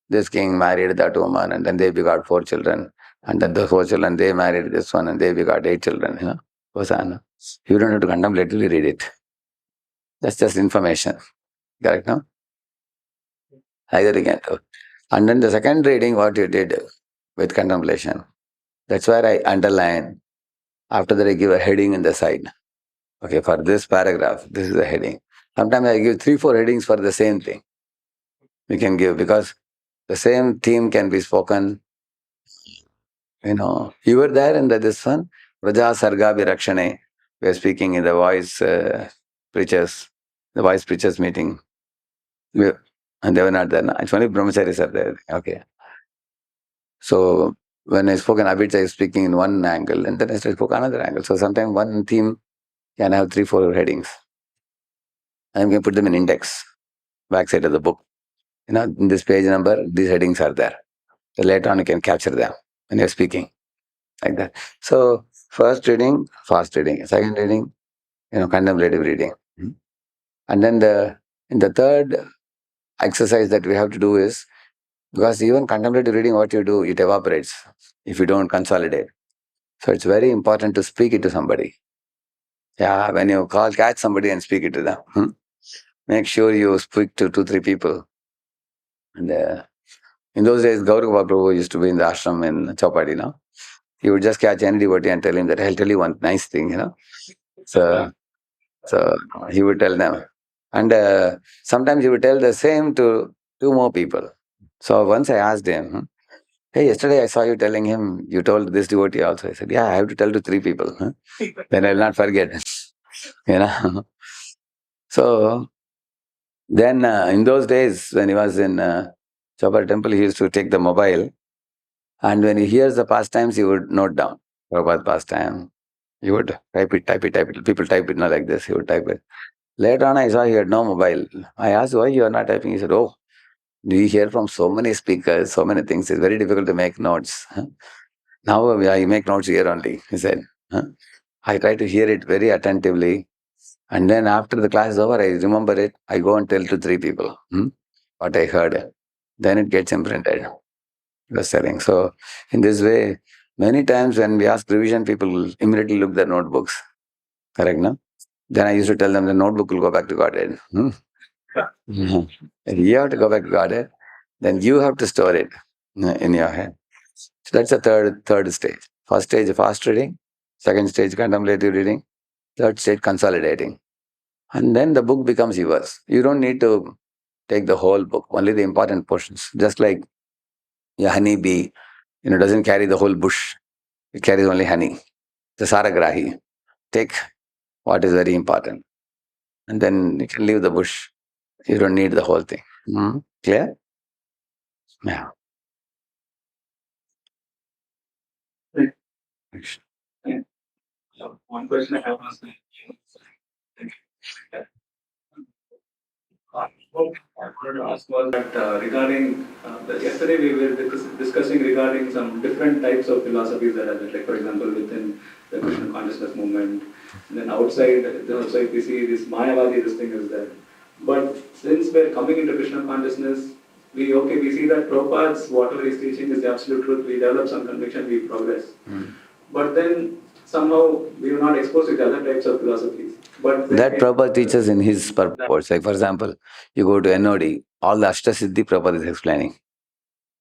this king married that woman and then they begot 4 children. And then the 4 children, they married this one and they begot 8 children, Hosanna. You don't have to contemplatively read it. That's just information. Correct, no? Either you can do. And then the second reading, what you did with contemplation, that's where I underline. After that, I give a heading in the side. Okay, for this paragraph, this is the heading. Sometimes I give 3-4 headings for the same thing. We can give, because the same theme can be spoken. You were there in this one, Raja Sarga Virakshane. We are speaking in the voice preachers meeting. And they were not there. No? It's only brahmacharis are there. Okay. So when I spoke in Abhij, I was speaking in one angle, and then I spoke another angle. So sometimes one theme can have 3-4 headings. And we can put them in index. back side of the book. In this page number, these headings are there. So later on, you can capture them when you're speaking, like that. So first reading, fast reading. Second reading, contemplative reading. And then in the third exercise that we have to do is, because even contemplative reading, what you do, it evaporates if you don't consolidate. So it's very important to speak it to somebody. Yeah, when you catch somebody and speak it to them. Make sure you speak to 2-3 people. And in those days, Gaurav Prabhu used to be in the ashram in Chowpatty, He would just catch any devotee and tell him that I'll tell you one nice thing, So, so he would tell them. And sometimes he would tell the same to 2 more people. So once I asked him, hey, yesterday I saw you telling him, you told this devotee also. I said, yeah, I have to tell to 3 people. Then I'll not forget. So then in those days, when he was in Chopar temple, he used to take the mobile. And when he hears the pastimes, he would note down Prabhupada pastime. He would type it. People type it, not like this. He would type it. Later on, I saw he had no mobile. I asked, why you are not typing? He said, oh, we hear from so many speakers, so many things. It's very difficult to make notes. Now I make notes here only, he said. I try to hear it very attentively. And then after the class is over, I remember it. I go and tell to 3 people what I heard. Then it gets imprinted. The selling. So in this way, many times when we ask revision, people immediately look their notebooks. Correct, no? Then I used to tell them the notebook will go back to Godhead. If you have to go back to Godhead, then you have to store it in your head. So that's the third stage. First stage, fast reading. Second stage, contemplative reading. Third stage, consolidating. And then the book becomes yours. You don't need to take the whole book, only the important portions. Just like a honeybee, doesn't carry the whole bush. It carries only honey. The saragrahi. Take what is very important. And then you can leave the bush. You don't need the whole thing. Clear? Yeah. Yeah. So one question I have was I wanted to ask was that regarding that yesterday we were discussing regarding some different types of philosophies that are there, like for example within the Krishna consciousness movement, and then outside we see this Mayavadi, this thing is there. But since we're coming into Krishna consciousness, we see that Prabhupada's whatever he's teaching is the absolute truth. We develop some conviction, we progress. But then somehow we were not exposed to the other types of philosophies. But That Prabhupada teaches in his purports. Like for example, you go to NOD, all the Ashtasiddhi Prabhupada is explaining.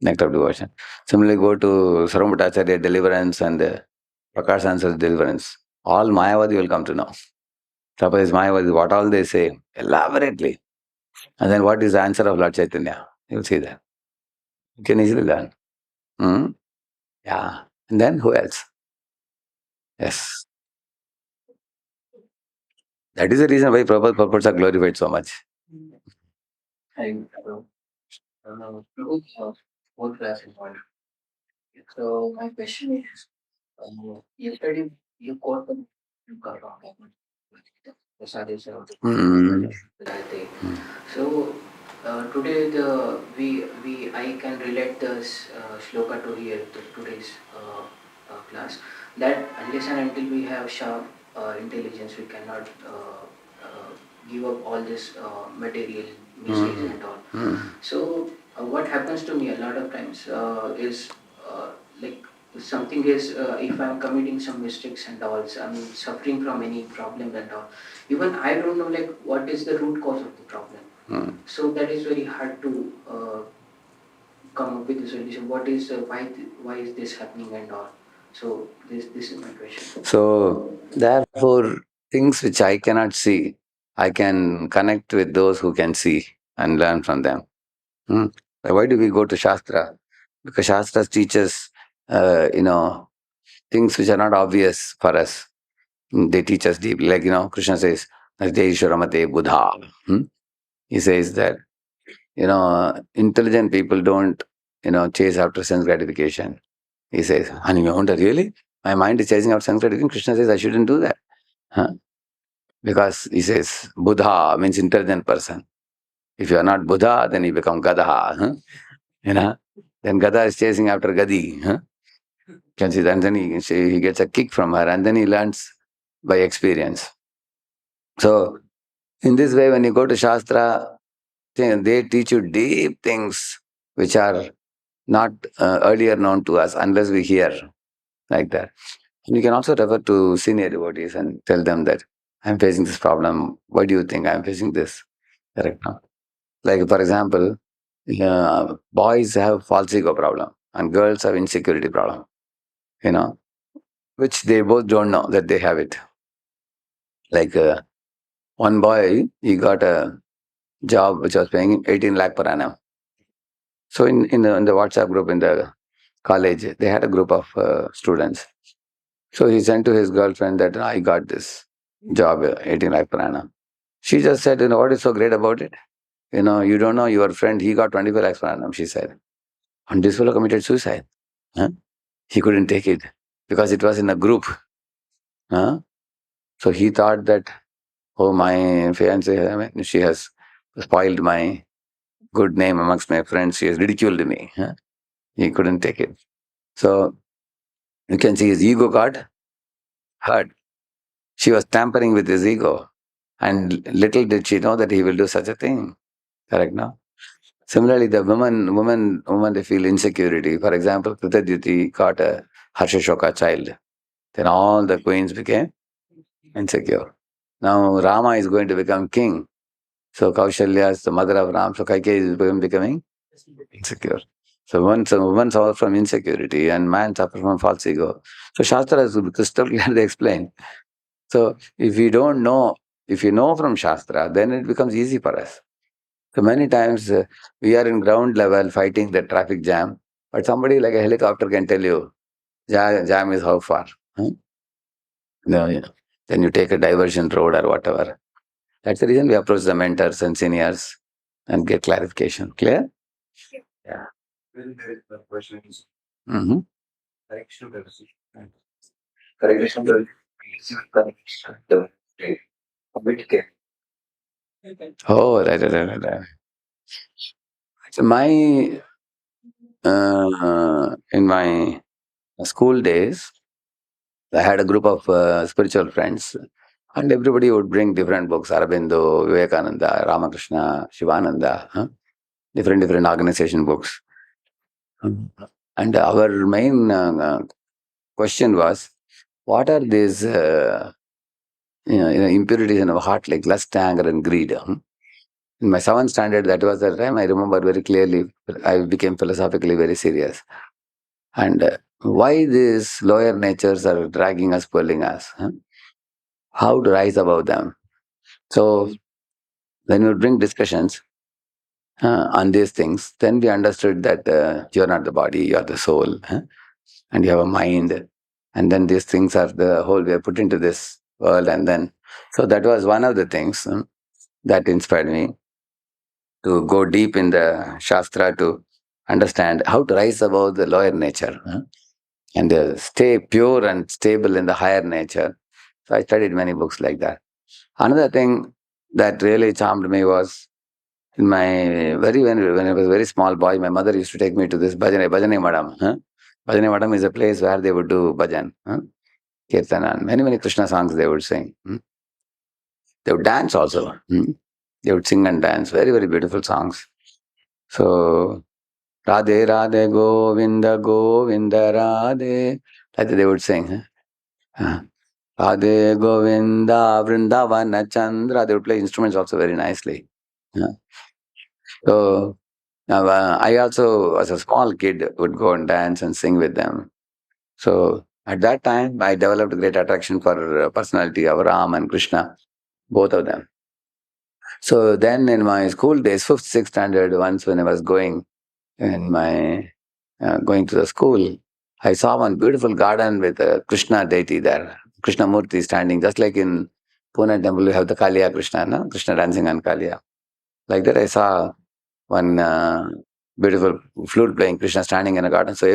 Nectar of Devotion. Similarly, go to Sarvabhattacharya Deliverance and Prakash Answer's Deliverance. All Mayavadi will come to know. Prabhupada is Mayavadi, what all they say, elaborately. And then what is the answer of Lord Chaitanya? You'll see that. You can easily learn. Yeah. And then who else? Yes. That is the reason why Prabhupada purports are glorified so much. Whole class in one. So my question is, you study, you quote the So today we I can relate this shloka to here to today's class, that unless and until we have sharp intelligence, we cannot give up all this material mistakes and all. So what happens to me a lot of times is like something is if I'm committing some mistakes and all, so I'm suffering from any problem and all, even I don't know like what is the root cause of the problem. So that is very hard to come up with a solution. What is why is this happening and all? So this is my question. So therefore, things which I cannot see, I can connect with those who can see and learn from them. Why do we go to Shastra? Because Shastra teaches, things which are not obvious for us. They teach us deeply. Like, Krishna says, Radheshyamdasdevotionalvideos Buddha. He says that, intelligent people don't, chase after sense gratification. He says, Hanimawanta, really? My mind is chasing after sense gratification. Krishna says, I shouldn't do that. Because he says, Buddha means intelligent person. If you are not Buddha, then you become Gadaha. You know, then Gada is chasing after Gadi. Can see that, and then he gets a kick from her, and then he learns by experience. So, in this way, when you go to Shastra, they teach you deep things which are not earlier known to us unless we hear like that. And you can also refer to senior devotees and tell them that I'm facing this problem. Why do you think I'm facing this? Correct. No? Like, for example, boys have false ego problem and girls have insecurity problem, which they both don't know that they have it. Like one boy, he got a job which was paying him 18 lakh per annum. So in the WhatsApp group in the college, they had a group of students. So he sent to his girlfriend that I got this job, 18 lakh per annum. She just said, what is so great about it? You don't know your friend, he got 25 lakhs per annum, she said. And this fellow committed suicide. Huh? He couldn't take it because it was in a group. Huh? So he thought that, oh, my fiance, she has spoiled my good name amongst my friends. She has ridiculed me. Huh? He couldn't take it. So you can see his ego got hurt. She was tampering with his ego. And little did she know that he will do such a thing. Correct, no? Similarly, the women, they feel insecurity. For example, Kritadyuti got a Harsha child. Then all the queens became insecure. Now Rama is going to become king. So Kaushalya is the mother of Ram. So Kaikeyi is becoming insecure. So women suffer from insecurity and man suffers from false ego. So Shastra is crystal clearly explained. So if you know from Shastra, then it becomes easy for us. So many times we are in ground level fighting the traffic jam, but somebody like a helicopter can tell you, jam is how far. No, then you take a diversion road or whatever. That's the reason we approach the mentors and seniors and get clarification. Clear? Yeah. Mm-hmm. Oh, right. So in my school days, I had a group of spiritual friends, and everybody would bring different books: Aurobindo, Vivekananda, Ramakrishna, Shivananda, different organization books. And our main question was, what are these impurities in our heart, like lust, anger, and greed? In my 7th standard, that was the time I remember very clearly. I became philosophically very serious. And why these lower natures are dragging us, pulling us? How to rise above them? So when we bring discussions on these things, then we understood that you're not the body, you're the soul, and you have a mind. And then these things are the whole we are put into this world. And then, so that was one of the things that inspired me to go deep in the Shastra to understand how to rise above the lower nature and stay pure and stable in the higher nature. So I studied many books like that. Another thing that really charmed me was in my when I was a very small boy, my mother used to take me to this bhajane madam. Bhajane madam is a place where they would do bhajan, kirtana, and many Krishna songs they would sing. They would dance also. They would sing and dance. Very beautiful songs. So Radhe Radhe Govinda Govinda Radhe, like that they would sing. Radhe Govinda Vrindavana Chandra. They would play instruments also very nicely. So now, I also, as a small kid, would go and dance and sing with them. So at that time, I developed a great attraction for personality of Ram and Krishna, both of them. So then in my school days, 5th, 6th standard, once when I was going going to the school, I saw one beautiful garden with a Krishna deity there, Krishna Murti standing, just like in Pune temple, we have the Kaliya Krishna, no? Krishna dancing on Kaliya. Like that, I saw one beautiful flute playing Krishna standing in a garden. So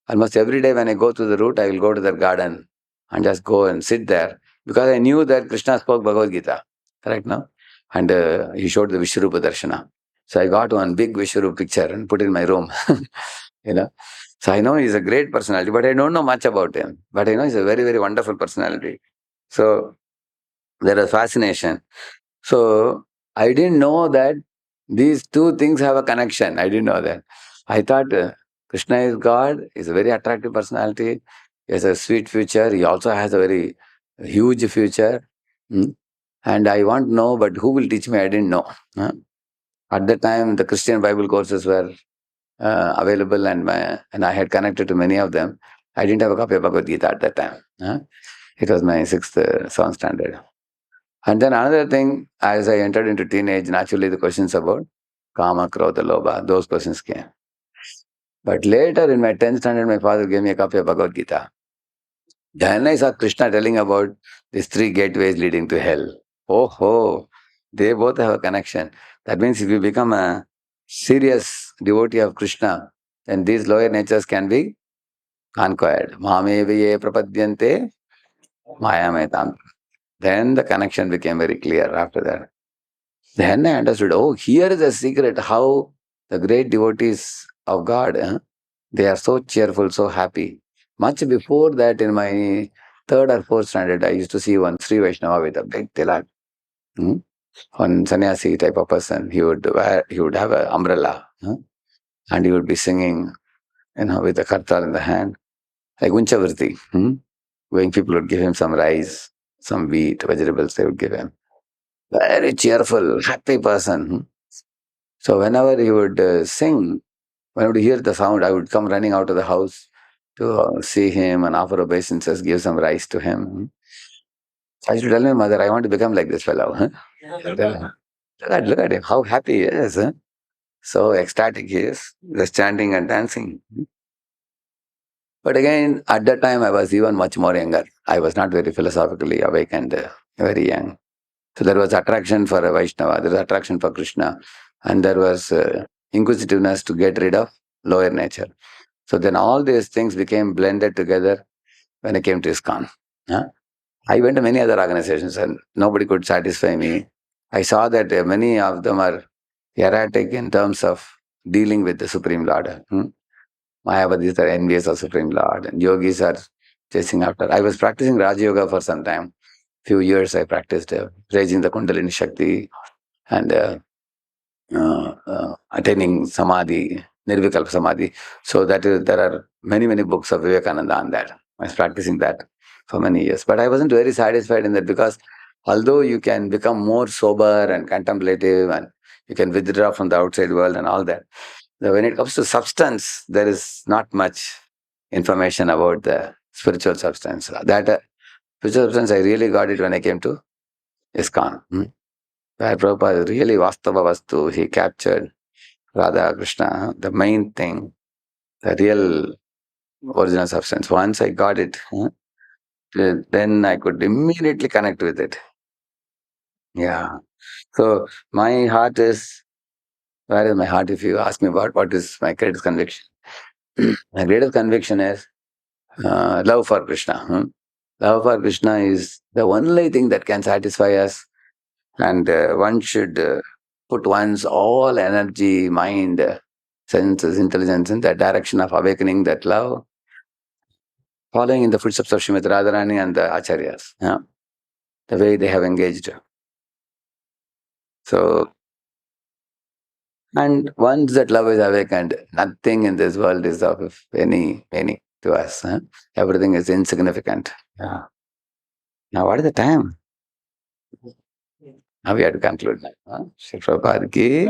almost every day when I go through the route, I will go to that garden and just go and sit there because I knew that Krishna spoke Bhagavad Gita. Correct, no? and he showed the Vishwarupa Darshana. So I got one big Vishwarupa picture and put it in my room. You know, so I know he's a great personality, but I don't know much about him. But I know he's a very, very wonderful personality. So there was fascination. So I didn't know that these two things have a connection. I didn't know that. I thought Krishna is God, he's a very attractive personality, he has a sweet future, he also has a very huge future. Hmm. And I want to know, but who will teach me? I didn't know. Huh? At that time, the Christian Bible courses were available, and I had connected to many of them. I didn't have a copy of Bhagavad Gita at that time. Huh? It was my sixth song standard. And then another thing, as I entered into teenage, naturally the questions about Kama, Krodha, Lobha, those questions came. But later in my 10th standard, my father gave me a copy of Bhagavad Gita. Then I saw Krishna telling about these three gateways leading to hell. Oh, ho, they both have a connection. That means if you become a serious devotee of Krishna, then these lower natures can be conquered. Mamevaye prapadyante mayametam. Then the connection became very clear after that. Then I understood, oh, here is a secret how the great devotees of God, they are so cheerful, so happy. Much before that, in my third or fourth standard, I used to see one Sri Vaishnava with a big tilak. One sannyasi type of person. He would have an umbrella, and he would be singing, with a kartal in the hand, like Unchavarti. When people would give him some rice, some wheat, vegetables, they would give him. Very cheerful, happy person. So whenever he would sing, when I would hear the sound, I would come running out of the house to see him and offer obeisances, give some rice to him. I used to tell my mother, I want to become like this fellow. Look at him, how happy he is. So ecstatic he is, just chanting and dancing. But again, at that time, I was even much more younger. I was not very philosophically awake and very young. So there was attraction for a Vaishnava, there was attraction for Krishna, and there was inquisitiveness to get rid of lower nature. So then all these things became blended together when I came to ISKCON. I went to many other organizations and nobody could satisfy me. I saw that many of them are erratic in terms of dealing with the Supreme Lord. Mayavadis are envious of Supreme Lord, and yogis are chasing after. I was practicing Raja Yoga for some time. Few years I practiced raising the Kundalini Shakti and attaining Samadhi, Nirvikalpa Samadhi. So there are many, many books of Vivekananda on that. I was practicing that for many years. But I wasn't very satisfied in that, because although you can become more sober and contemplative and you can withdraw from the outside world and all that, when it comes to substance, there is not much information about the spiritual substance. That spiritual substance, I really got it when I came to ISKCON. Where Prabhupada really Vastava Vastu, he captured Radha Krishna, the main thing, the real original substance. Once I got it, then I could immediately connect with it. Yeah. So my heart is, where is my heart? If you ask me about what is my greatest conviction, my greatest conviction is love for Krishna. Love for Krishna is the only thing that can satisfy us, and one should put one's all energy, mind, senses, intelligence in that direction of awakening that love, following in the footsteps of Srimati Radharani and the Acharyas, the way they have engaged. So, and once that love is awakened, nothing in this world is of any meaning to us. Everything is insignificant. Yeah. Now, what is the time? Now we have to conclude. Shri Prabhupada ki